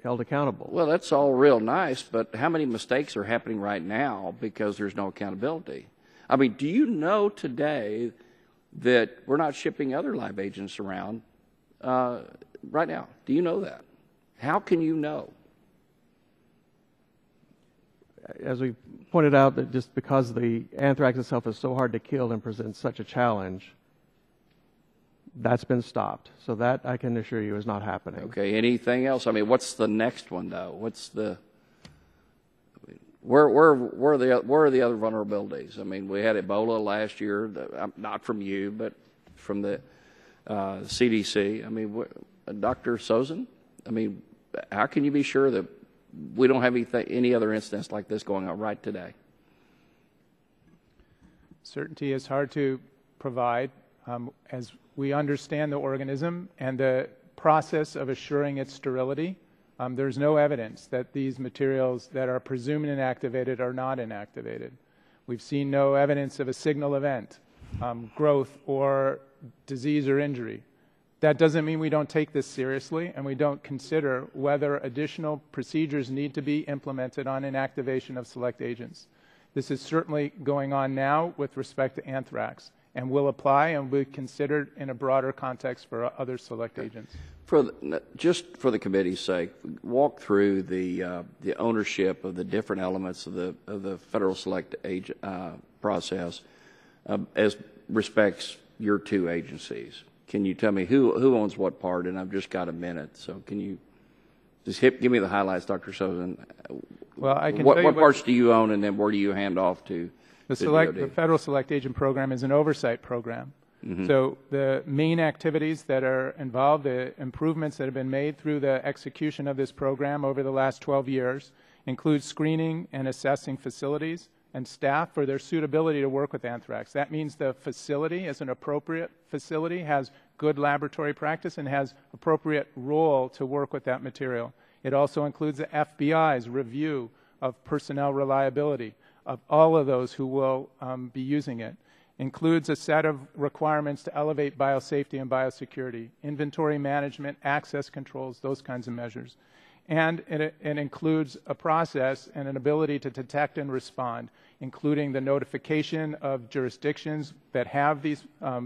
held accountable. Well, that's all real nice, but how many mistakes are happening right now because there's no accountability? I mean, do you know today that we're not shipping other live agents around right now? Do you know that? How can you know? As we pointed out, that just because the anthrax itself is so hard to kill and presents such a challenge, that's been stopped. So that, I can assure you, is not happening. Okay, anything else? I mean, what's the next one, though? What's the... Where are the other vulnerabilities? I mean, we had Ebola last year, not from you, but from the CDC. I mean, Dr. Sosin, I mean, how can you be sure that we don't have any other incidents like this going on right today? Certainty is hard to provide. As we understand the organism and the process of assuring its sterility, there's no evidence that these materials that are presumed inactivated are not inactivated. We've seen no evidence of a signal event, growth, or disease or injury. That doesn't mean we don't take this seriously and we don't consider whether additional procedures need to be implemented on inactivation of select agents. This is certainly going on now with respect to anthrax and will apply and will be considered in a broader context for other select agents. Just for the committee's sake, walk through the ownership of the different elements of the federal select agent process as respects your two agencies. Can you tell me who owns what part? And I've just got a minute, so can you just give me the highlights, Dr. Sosen? Well, I can tell you what parts do you own, and then where do you hand off to? The Federal Select Agent Program is an oversight program. Mm-hmm. So the main activities that are involved, the improvements that have been made through the execution of this program over the last 12 years, include screening and assessing facilities and staff for their suitability to work with anthrax. That means the facility, as an appropriate facility, has good laboratory practice and has appropriate role to work with that material. It also includes the FBI's review of personnel reliability of all of those who will be using it. Includes a set of requirements to elevate biosafety and biosecurity, inventory management, access controls, those kinds of measures. And it includes a process and an ability to detect and respond, including the notification of jurisdictions that have these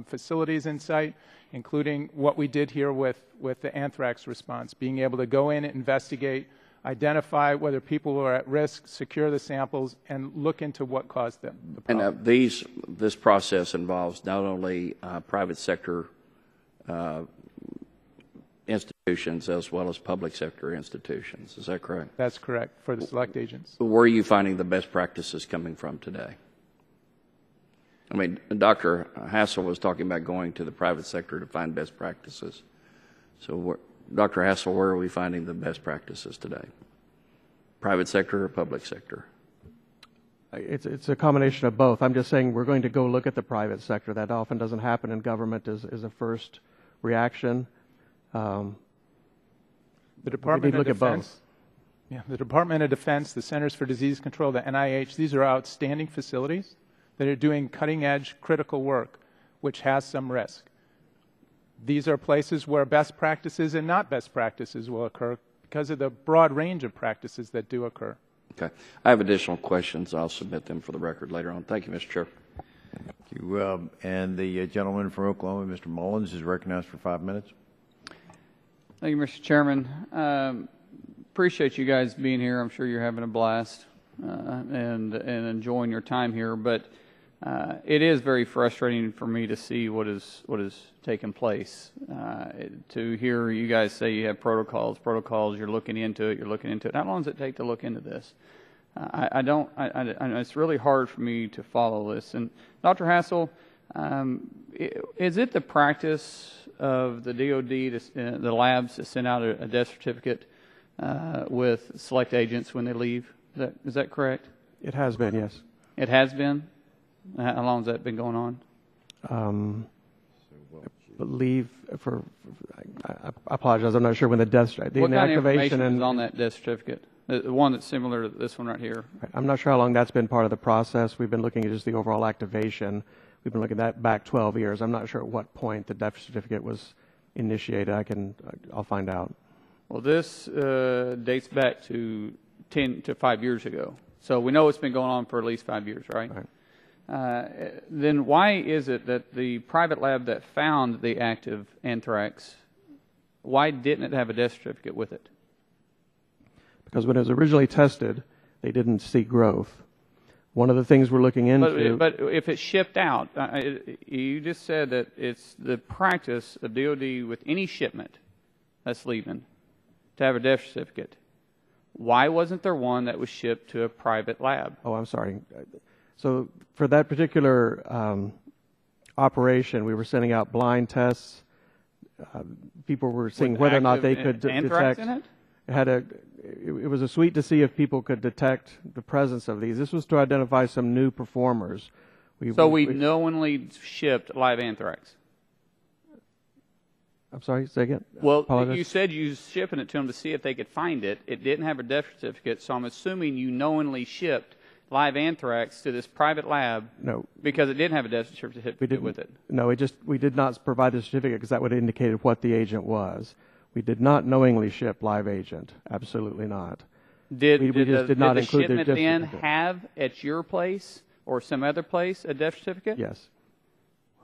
facilities in sight, including what we did here with the anthrax response, being able to go in and investigate, identify whether people are at risk, secure the samples, and look into what caused them. And this process involves not only private sector institutions as well as public sector institutions. Is that correct? That's correct, for the select agents. Where are you finding the best practices coming from today? I mean, Dr. Hassel was talking about going to the private sector to find best practices. So, Dr. Hassel, where are we finding the best practices today? Private sector or public sector? It's a combination of both. I'm just saying we're going to go look at the private sector. That often doesn't happen in government as a first reaction. The Department of Defense. Yeah, the Department of Defense, the Centers for Disease Control, the NIH, these are outstanding facilities that are doing cutting-edge critical work, which has some risk. These are places where best practices and not best practices will occur because of the broad range of practices that do occur. Okay. I have additional questions. I'll submit them for the record later on. Thank you, Mr. Chair. Thank you. And the gentleman from Oklahoma, Mr. Mullins, is recognized for 5 minutes. Thank you, Mr. Chairman. Appreciate you guys being here. I'm sure you're having a blast and enjoying your time here. But it is very frustrating for me to see what is taking place. To hear you guys say you have protocols, you're looking into it. How long does it take to look into this? It's really hard for me to follow this. And Dr. Hassel, is it the practice of the DOD, the labs, to send out a death certificate with select agents when they leave? Is that correct? It has been, yes. It has been? How long has that been going on? I believe I apologize, I'm not sure when the death, the what kind of information is on that death certificate? The one that's similar to this one right here. I'm not sure how long that's been part of the process. We've been looking at just the overall activation. We've been looking at that back 12 years. I'm not sure at what point the death certificate was initiated. I'll find out. Well, this dates back to 5 years ago. So we know it's been going on for at least 5 years, right? Then why is it that the private lab that found the active anthrax, why didn't it have a death certificate with it? Because when it was originally tested, they didn't see growth. One of the things we're looking into... But if it's shipped out, you just said that it's the practice of DOD with any shipment that's leaving to have a death certificate. Why wasn't there one that was shipped to a private lab? Oh, I'm sorry. So for that particular operation, we were sending out blind tests. People were seeing whether or not they could anthrax detect. In it? It was a suite to see if people could detect the presence of these. This was to identify some new performers. We knowingly shipped live anthrax. I'm sorry, say again? Well, you said you was shipping it to them to see if they could find it. It didn't have a death certificate, so I'm assuming you knowingly shipped live anthrax to this private lab. No. Because it didn't have a death certificate with it. No, we did not provide the certificate because that would have indicated what the agent was. We did not knowingly ship live agent. Absolutely not. Did we just did not the include shipment the then have at your place or some other place a death certificate? Yes.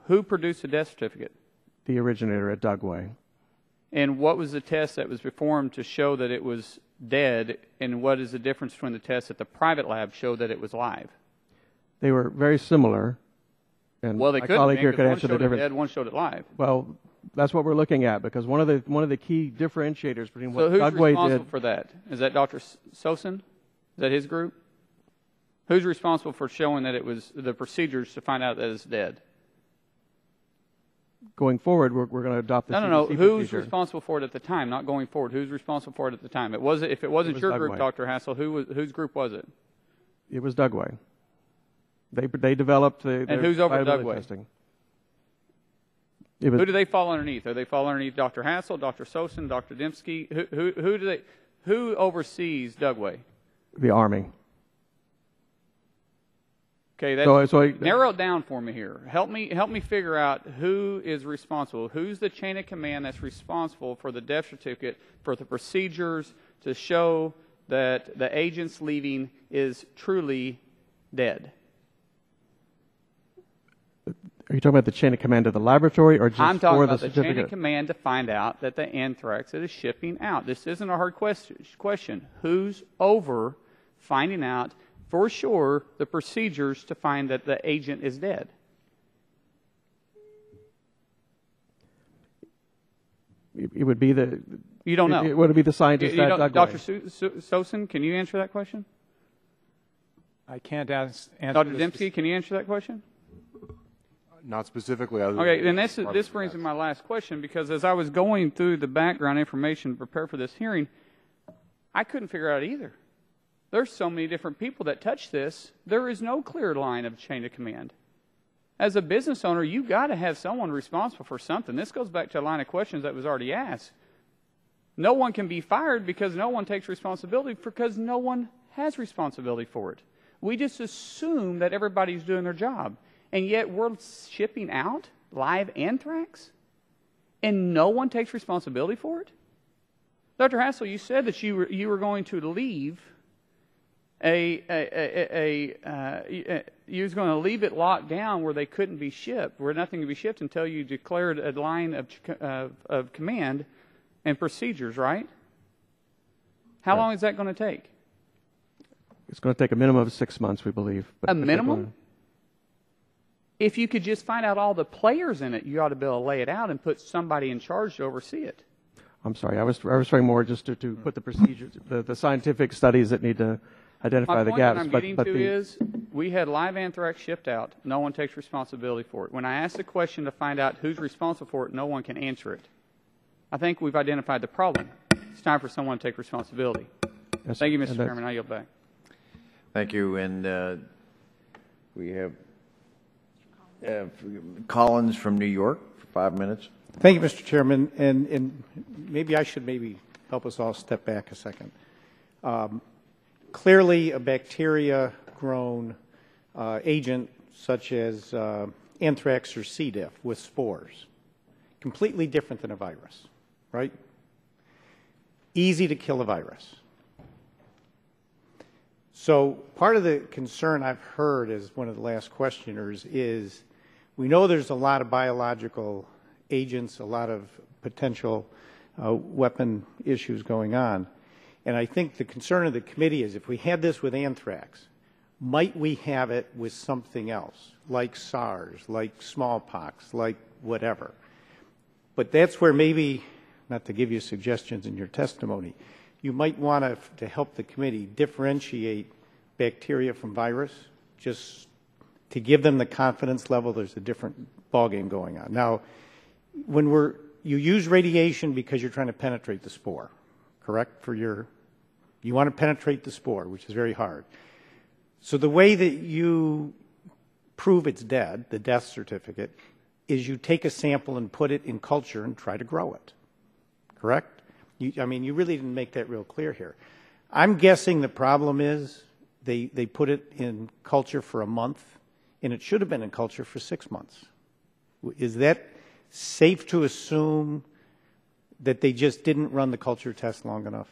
Who produced the death certificate? The originator at Dugway. And what was the test that was performed to show that it was dead, and what is the difference between the tests at the private lab showed that it was live? They were very similar. And well, they my couldn't colleague here be, could one answer showed the difference. It dead, one showed it live. Well, that's what we're looking at, because one of the key differentiators between what So who's Dugway responsible did. for that? Is that Dr. Sosin? Is that his group? Who's responsible for showing that it was the procedures to find out that it's dead? Going forward, we're going to adopt the No. CDC Who's procedure. responsible for it at the time? Not going forward. Who's responsible for it at the time? If it wasn't your group, Dugway. Dr. Hassel, whose group was it? It was Dugway. They developed the And who's over viability Dugway? testing. Who do they fall underneath? Do they fall underneath Dr. Hassel, Dr. Sosin, Dr. Dembski? Who oversees Dugway? The Army. Okay, narrow it down for me here. Help me figure out who is responsible. Who's the chain of command that's responsible for the death certificate, for the procedures to show that the agent's leaving is truly dead? Are you talking about the chain of command of the laboratory, or just I'm talking for about the the certificate? chain of command to find out that the anthrax is shipping out. This isn't a hard question. Who's over finding out for sure the procedures to find that the agent is dead? It would be the. You don't know. It would be the scientist at Dugway. Dr. Sosin, can you answer that question? I can't answer. Dr. Dembski, can you answer that question? Not specifically. Okay, and this brings me to my last question, because as I was going through the background information to prepare for this hearing, I couldn't figure out either. There's so many different people that touch this. There is no clear line of chain of command. As a business owner, you've got to have someone responsible for something. This goes back to a line of questions that was already asked. No one can be fired because no one takes responsibility, because no one has responsibility for it. We just assume that everybody's doing their job. And yet we're shipping out live anthrax, and no one takes responsibility for it? Dr. Hassel, you said that you were going to leave you was going to leave it locked down where they couldn't be shipped, where nothing could be shipped until you declared a line of command and procedures, right? How long is that going to take? It's going to take a minimum of 6 months, we believe. A minimum? If you could just find out all the players in it, you ought to be able to lay it out and put somebody in charge to oversee it. I'm sorry, I was referring more just to put the procedures, the scientific studies that need to identify the gaps. My point that I'm getting to is, we had live anthrax shipped out. No one takes responsibility for it. When I ask the question to find out who's responsible for it, no one can answer it. I think we've identified the problem. It's time for someone to take responsibility. Yes, Thank you, Mr. Chairman. I yield back. Thank you. And we have Collins from New York for 5 minutes. Thank you, Mr. Chairman. And maybe I should help us all step back a second. Clearly, a bacteria-grown agent such as anthrax or C. diff with spores, completely different than a virus, right? Easy to kill a virus. So part of the concern I've heard as one of the last questioners is we know there's a lot of biological agents, a lot of potential weapon issues going on. And I think the concern of the committee is if we had this with anthrax, might we have it with something else, like SARS, like smallpox, like whatever? But that's where maybe, not to give you suggestions in your testimony, you might want to help the committee differentiate bacteria from virus, just to give them the confidence level there's a different ballgame going on. Now, when you use radiation because you're trying to penetrate the spore, correct? You want to penetrate the spore, which is very hard. So the way that you prove it's dead, the death certificate, is you take a sample and put it in culture and try to grow it, correct? You really didn't make that real clear here. I'm guessing the problem is they put it in culture for a month, and it should have been in culture for 6 months. Is that safe to assume that they just didn't run the culture test long enough?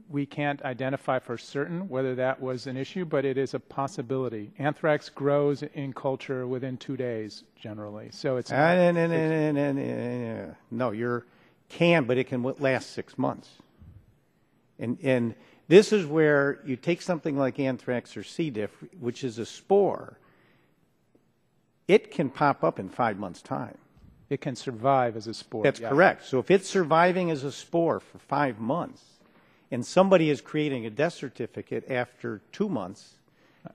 We can't identify for certain whether that was an issue, but it is a possibility. Anthrax grows in culture within 2 days, generally. So it's no, but it can last 6 months. And this is where you take something like anthrax or C. diff, which is a spore. It can pop up in 5 months' time. It can survive as a spore. That's correct. So if it's surviving as a spore for 5 months, and somebody is creating a death certificate after 2 months,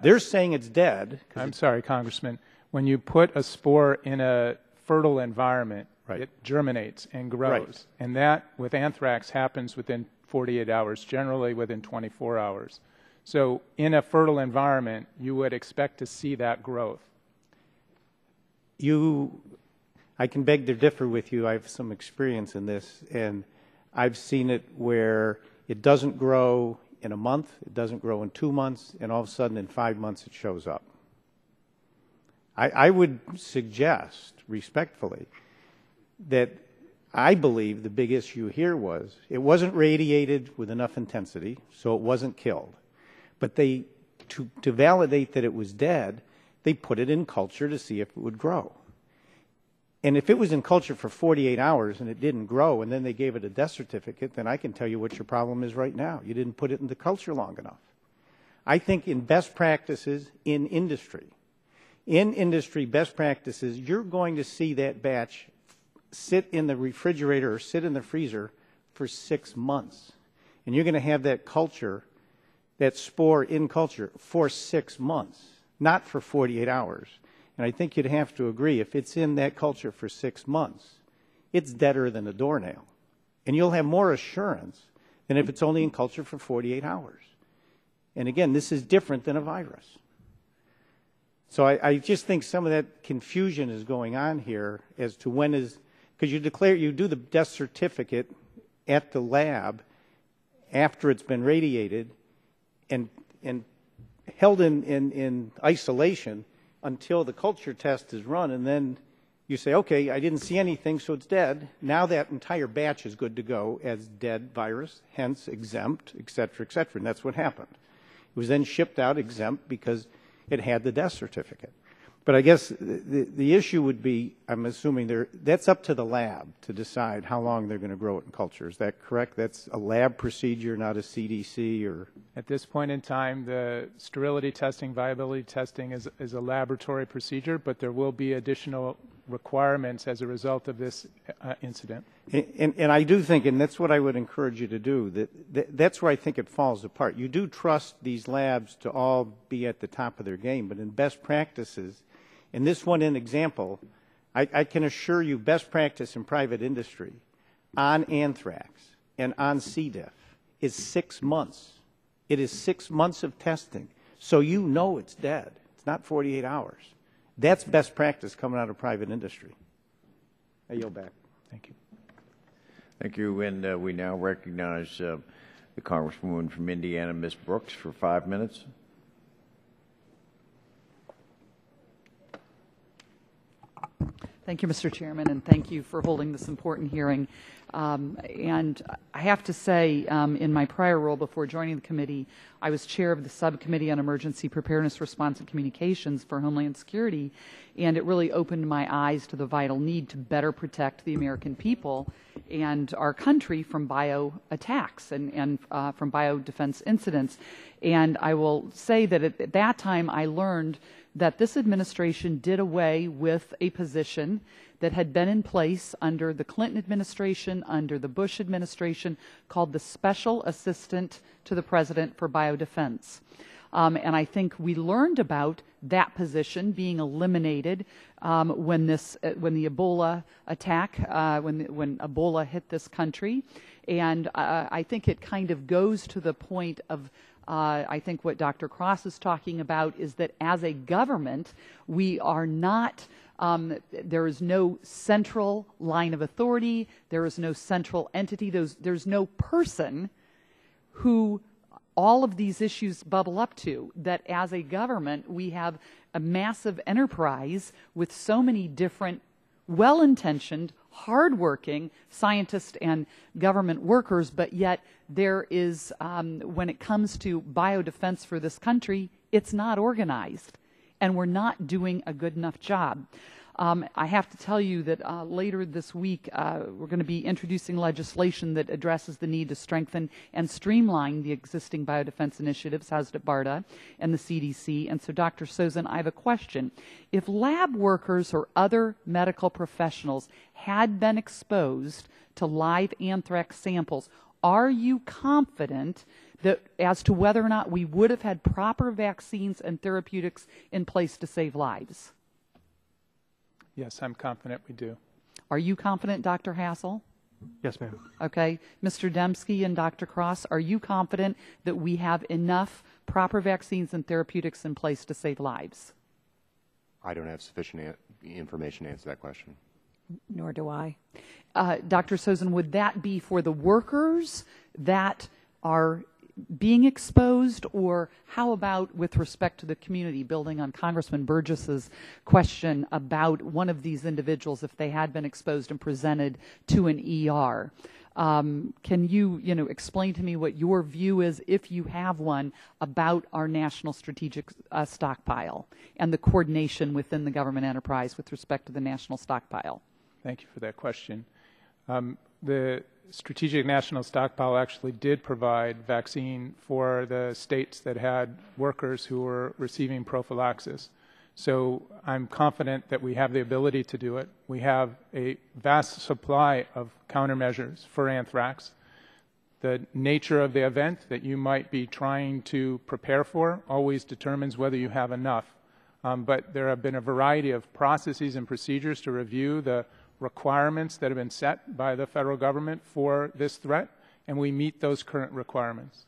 they're saying it's dead. I'm sorry, Congressman. When you put a spore in a fertile environment, it germinates and grows. Right. And that, with anthrax, happens within 48 hours, generally within 24 hours. So in a fertile environment, you would expect to see that growth. I can beg to differ with you. I have some experience in this, and I've seen it where it doesn't grow in a month, it doesn't grow in 2 months, and all of a sudden in 5 months it shows up. I would suggest, respectfully, that I believe the big issue here was it wasn't radiated with enough intensity, so it wasn't killed. But to validate that it was dead, they put it in culture to see if it would grow. And if it was in culture for 48 hours and it didn't grow, and then they gave it a death certificate, then I can tell you what your problem is right now. You didn't put it in the culture long enough. I think in best practices in industry, best practices, you're going to see that batch sit in the refrigerator or sit in the freezer for 6 months. And you're going to have that culture, that spore in culture for 6 months, not for 48 hours. And I think you'd have to agree, if it's in that culture for 6 months, it's deader than a doornail. And you'll have more assurance than if it's only in culture for 48 hours. And again, this is different than a virus. So I just think some of that confusion is going on here as to when is, because you do the death certificate at the lab after it's been radiated and held in isolation until the culture test is run, and then you say, okay, I didn't see anything, so it's dead. Now that entire batch is good to go as dead virus, hence exempt, et cetera, and that's what happened. It was then shipped out exempt because it had the death certificate. But I guess the issue would be, I'm assuming that's up to the lab to decide how long they're going to grow it in culture. Is that correct? That's a lab procedure, not a CDC or? At this point in time, the sterility testing, viability testing is a laboratory procedure, but there will be additional requirements as a result of this incident. And I do think, and that's what I would encourage you to do, that's where I think it falls apart. You do trust these labs to all be at the top of their game, but in best practices, and this one in example, I can assure you best practice in private industry on anthrax and on C. diff is 6 months. It is 6 months of testing, so you know it's dead. It's not 48 hours. That's best practice coming out of private industry. I yield back. Thank you. Thank you. And we now recognize the Congresswoman from Indiana, Ms. Brooks, for 5 minutes. Thank you, Mr. Chairman, and thank you for holding this important hearing. And I have to say, in my prior role before joining the committee, I was chair of the Subcommittee on Emergency Preparedness, Response, and Communications for Homeland Security, and it really opened my eyes to the vital need to better protect the American people and our country from bio attacks and from bio defense incidents. And I will say that at that time I learned that this administration did away with a position that had been in place under the Clinton administration, under the Bush administration, called the Special Assistant to the President for Biodefense. And I think we learned about that position being eliminated when the Ebola attack, when Ebola hit this country. And I think it kind of goes to the point of I think what Dr. Cross is talking about is that as a government, we are not, there is no central line of authority, there is no central entity, there's no person who all of these issues bubble up to, that as a government, we have a massive enterprise with so many different well-intentioned, hardworking scientists and government workers, but yet there is, when it comes to biodefense for this country, it's not organized, and we're not doing a good enough job. I have to tell you that later this week we're going to be introducing legislation that addresses the need to strengthen and streamline the existing biodefense initiatives housed at BARDA and the CDC. And so, Dr. Sozin, I have a question. If lab workers or other medical professionals had been exposed to live anthrax samples, are you confident that as to whether or not we would have had proper vaccines and therapeutics in place to save lives? Yes, I'm confident we do. Are you confident, Dr. Hassel? Yes, ma'am. Okay. Mr. Dembski and Dr. Cross, are you confident that we have enough proper vaccines and therapeutics in place to save lives? I don't have sufficient information to answer that question. Nor do I. Dr. Sozin, would that be for the workers that are being exposed, or how about with respect to the community, building on Congressman Burgess's question about one of these individuals if they had been exposed and presented to an ER? Can you explain to me what your view is, if you have one, about our national strategic stockpile and the coordination within the government enterprise with respect to the national stockpile? Thank you for that question. The Strategic National Stockpile actually did provide vaccine for the states that had workers who were receiving prophylaxis. So I'm confident that we have the ability to do it. We have a vast supply of countermeasures for anthrax. The nature of the event that you might be trying to prepare for always determines whether you have enough. But there have been a variety of processes and procedures to review the requirements that have been set by the federal government for this threat, and we meet those current requirements.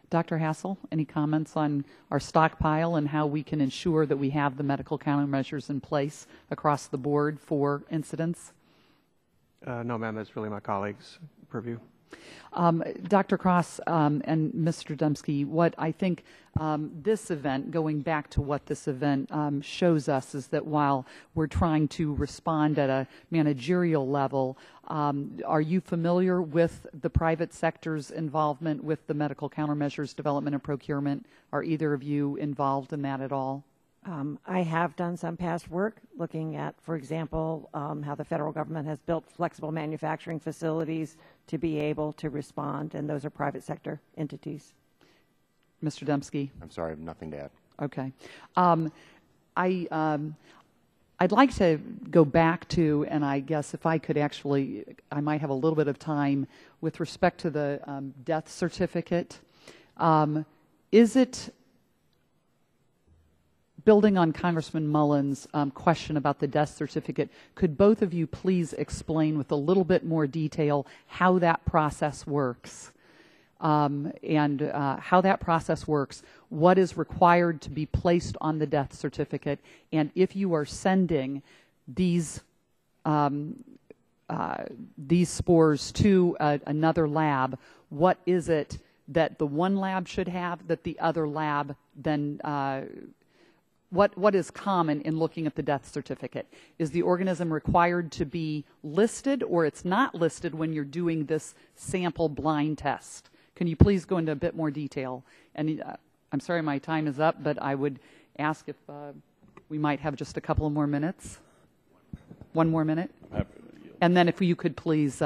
Dr. Hassel, any comments on our stockpile and how we can ensure that we have the medical countermeasures in place across the board for incidents? No, ma'am, that's really my colleague's purview. Dr. Cross and Mr. Dembski, what I think this event, going back to what this event shows us, is that while we're trying to respond at a managerial level, are you familiar with the private sector's involvement with the medical countermeasures development and procurement? Are either of you involved in that at all? I have done some past work looking at, for example, how the federal government has built flexible manufacturing facilities to be able to respond, and those are private sector entities. Mr. Dembski? I'm sorry, I have nothing to add. Okay. I'd like to go back to, and I guess if I could actually, I might have a little bit of time with respect to the death certificate. Is it, building on Congressman Mullen's question about the death certificate, could both of you please explain with a little bit more detail how that process works? And how that process works, what is required to be placed on the death certificate, and if you are sending these spores to another lab, what is it that the one lab should have that the other lab then what is common in looking at the death certificate? Is the organism required to be listed, or it's not listed when you're doing this sample blind test? Can you please go into a bit more detail? And I'm sorry my time is up, but I would ask if we might have just a couple of more minutes. One more minute? And then if you could please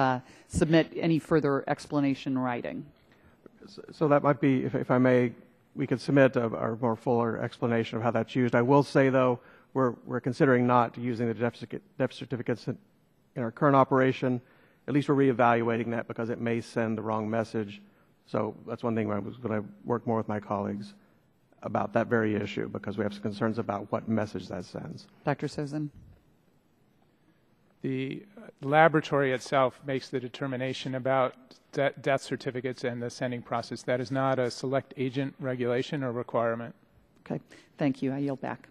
submit any further explanation in writing. So that might be, if I may, we could submit a more fuller explanation of how that's used. I will say, though, we're considering not using the death certificates in our current operation. At least we're reevaluating that because it may send the wrong message. So that's one thing I was going to work more with my colleagues about that very issue, because we have some concerns about what message that sends. Dr. Sozin? The laboratory itself makes the determination about death certificates and the sending process. That is not a select agent regulation or requirement. Okay. Thank you. I yield back.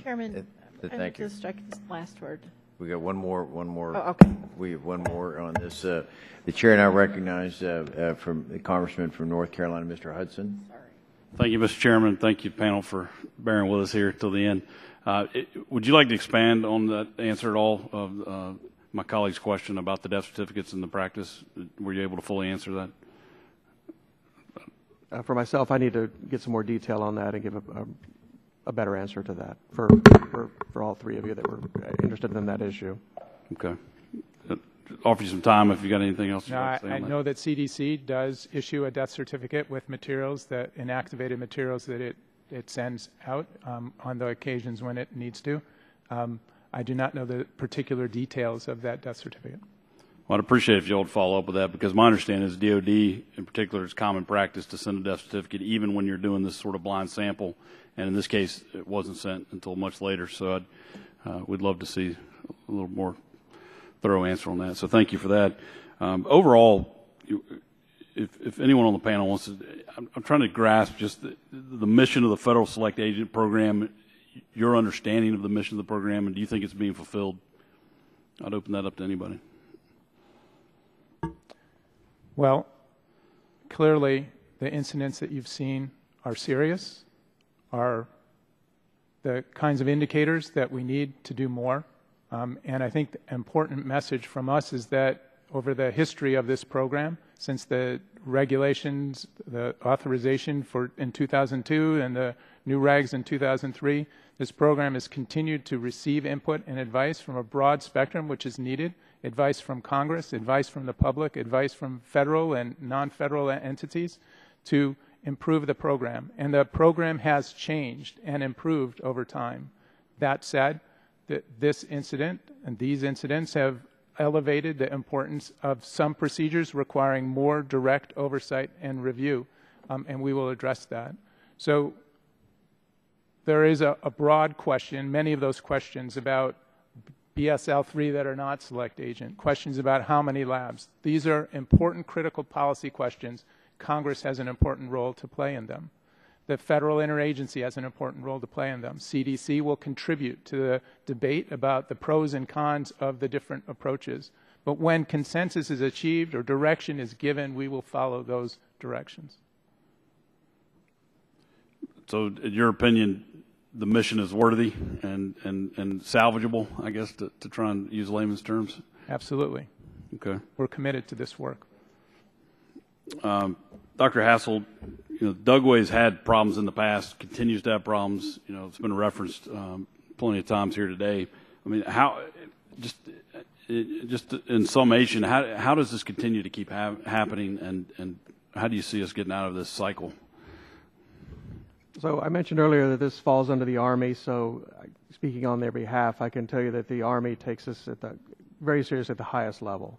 Chairman, thank you. Just strike this last word. We got one more. Oh, okay. We have one more on this. The chair now recognizes from the congressman from North Carolina, Mr. Hudson. Thank you, Mr. Chairman. Thank you, panel, for bearing with us here till the end. Would you like to expand on that answer at all of my colleague's question about the death certificates and the practice? Were you able to fully answer that? For myself, I need to get some more detail on that and give a a better answer to that for all three of you that were interested in that issue. Okay. Offer you some time if you got anything else. No, I know that CDC does issue a death certificate with materials that inactivated materials that it sends out on the occasions when it needs to. I do not know the particular details of that death certificate. Well, I'd appreciate if you would follow up with that, because my understanding is DOD in particular is common practice to send a death certificate even when you're doing this sort of blind sample, and in this case it wasn't sent until much later. So we'd love to see a little more thorough answer on that. So thank you for that. Overall, if anyone on the panel wants to, I'm trying to grasp just the mission of the Federal Select Agent Program, your understanding of the mission of the program, and do you think it's being fulfilled? I'd open that up to anybody. Well, clearly the incidents that you've seen are serious, are the kinds of indicators that we need to do more. And I think the important message from us is that over the history of this program, since the regulations, the authorization in 2002 and the new regs in 2003, this program has continued to receive input and advice from a broad spectrum, which is needed. Advice from Congress, advice from the public, advice from federal and non-federal entities to improve the program. And the program has changed and improved over time. That said, this incident and these incidents have elevated the importance of some procedures requiring more direct oversight and review, and we will address that. So there is a broad question, many of those questions about BSL-3 that are not select agent, questions about how many labs. These are important, critical policy questions. Congress has an important role to play in them. The federal interagency has an important role to play in them. CDC will contribute to the debate about the pros and cons of the different approaches. But when consensus is achieved or direction is given, we will follow those directions. So in your opinion, the mission is worthy and salvageable, I guess, to try and use layman's terms? Absolutely. Okay. We're committed to this work. Dr. Hassel, Dugway's had problems in the past, continues to have problems. It's been referenced plenty of times here today. I mean, just in summation, how does this continue to keep happening, and how do you see us getting out of this cycle? So I mentioned earlier that this falls under the Army, so speaking on their behalf, I can tell you that the Army takes this very seriously at the highest level.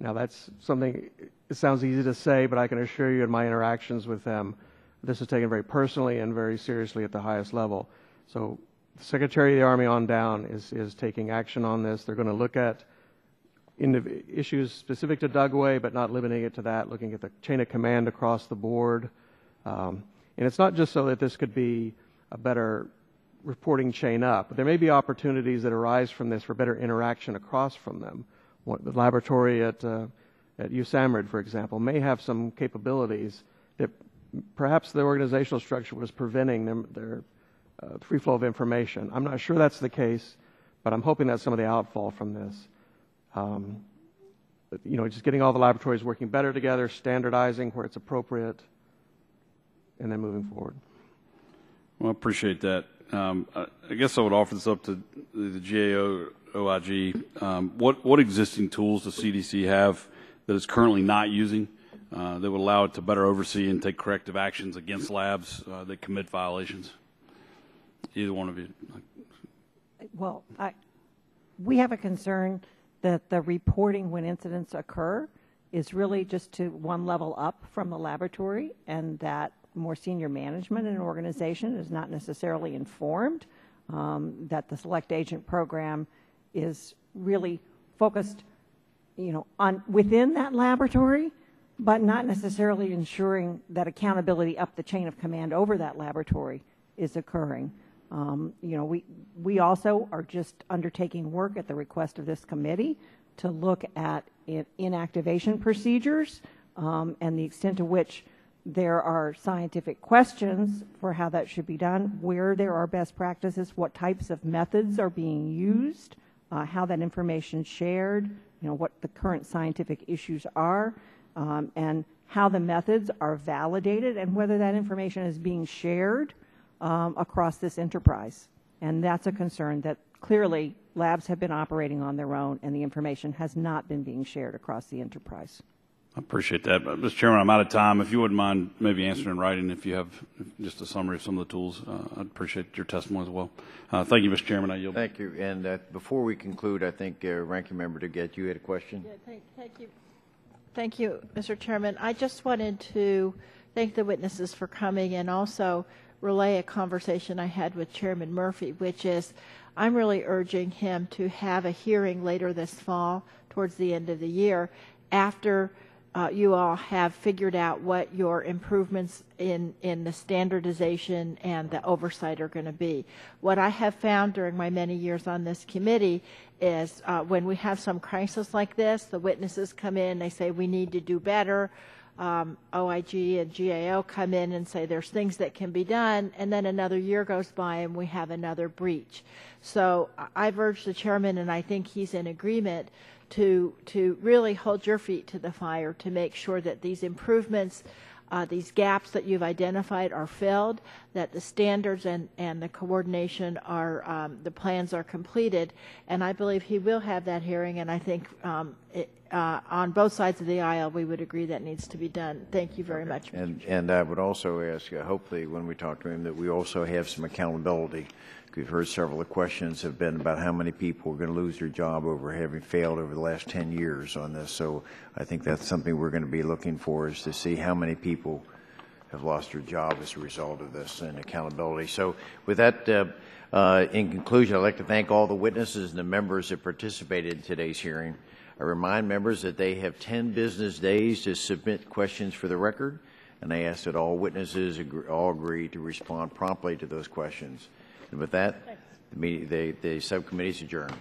Now that's something, it sounds easy to say, but I can assure you in my interactions with them, this is taken very personally and very seriously at the highest level. So the Secretary of the Army on down is taking action on this. They're going to look at issues specific to Dugway, but not limiting it to that, looking at the chain of command across the board. And it's not just so that this could be a better reporting chain up, but there may be opportunities that arise from this for better interaction across from them. The laboratory at USAMRIID, for example, may have some capabilities that perhaps the organizational structure was preventing their free flow of information. I'm not sure that's the case, but I'm hoping that's some of the outfall from this. Just getting all the laboratories working better together, standardizing where it's appropriate, and then moving forward. Well, I appreciate that. I guess I would offer this up to the GAO, OIG. What existing tools does CDC have that it's currently not using that would allow it to better oversee and take corrective actions against labs that commit violations? Either one of you. Well, we have a concern that the reporting when incidents occur is really just to one level up from the laboratory, and that more senior management in an organization is not necessarily informed, that the select agent program is really focused, on within that laboratory, but not necessarily ensuring that accountability up the chain of command over that laboratory is occurring. We also are just undertaking work at the request of this committee to look at inactivation procedures and the extent to which there are scientific questions for how that should be done, where there are best practices, what types of methods are being used, how that information is shared, what the current scientific issues are, and how the methods are validated, and whether that information is being shared across this enterprise. And that's a concern that clearly labs have been operating on their own and the information has not been being shared across the enterprise. I appreciate that. Mr. Chairman, I'm out of time. If you wouldn't mind maybe answering in writing, if you have just a summary of some of the tools, I'd appreciate your testimony as well. Thank you, Mr. Chairman. I yield. Thank you. And before we conclude, I think Ranking Member DeGette, you had a question? Yeah, thank you. Thank you, Mr. Chairman. I just wanted to thank the witnesses for coming and also relay a conversation I had with Chairman Murphy, which is I'm really urging him to have a hearing later this fall towards the end of the year after you all have figured out what your improvements in the standardization and the oversight are going to be. What I have found during my many years on this committee is when we have some crisis like this, the witnesses come in, they say we need to do better. OIG and GAO come in and say there's things that can be done, and then another year goes by and we have another breach. So I've urged the chairman, and I think he's in agreement, to really hold your feet to the fire to make sure that these improvements, these gaps that you've identified are filled, that the standards and the coordination are, the plans are completed. And I believe he will have that hearing, and I think on both sides of the aisle we would agree that needs to be done. Thank you very much. And I would also ask, hopefully when we talk to him, that we also have some accountability. We've heard several of the questions have been about how many people are going to lose their job over having failed over the last 10 years on this. So I think that's something we're going to be looking for, is to see how many people have lost their job as a result of this, and accountability. So with that, in conclusion, I'd like to thank all the witnesses and the members that participated in today's hearing. I remind members that they have 10 business days to submit questions for the record, and I ask that all witnesses all agree to respond promptly to those questions. And with that, the subcommittee is adjourned.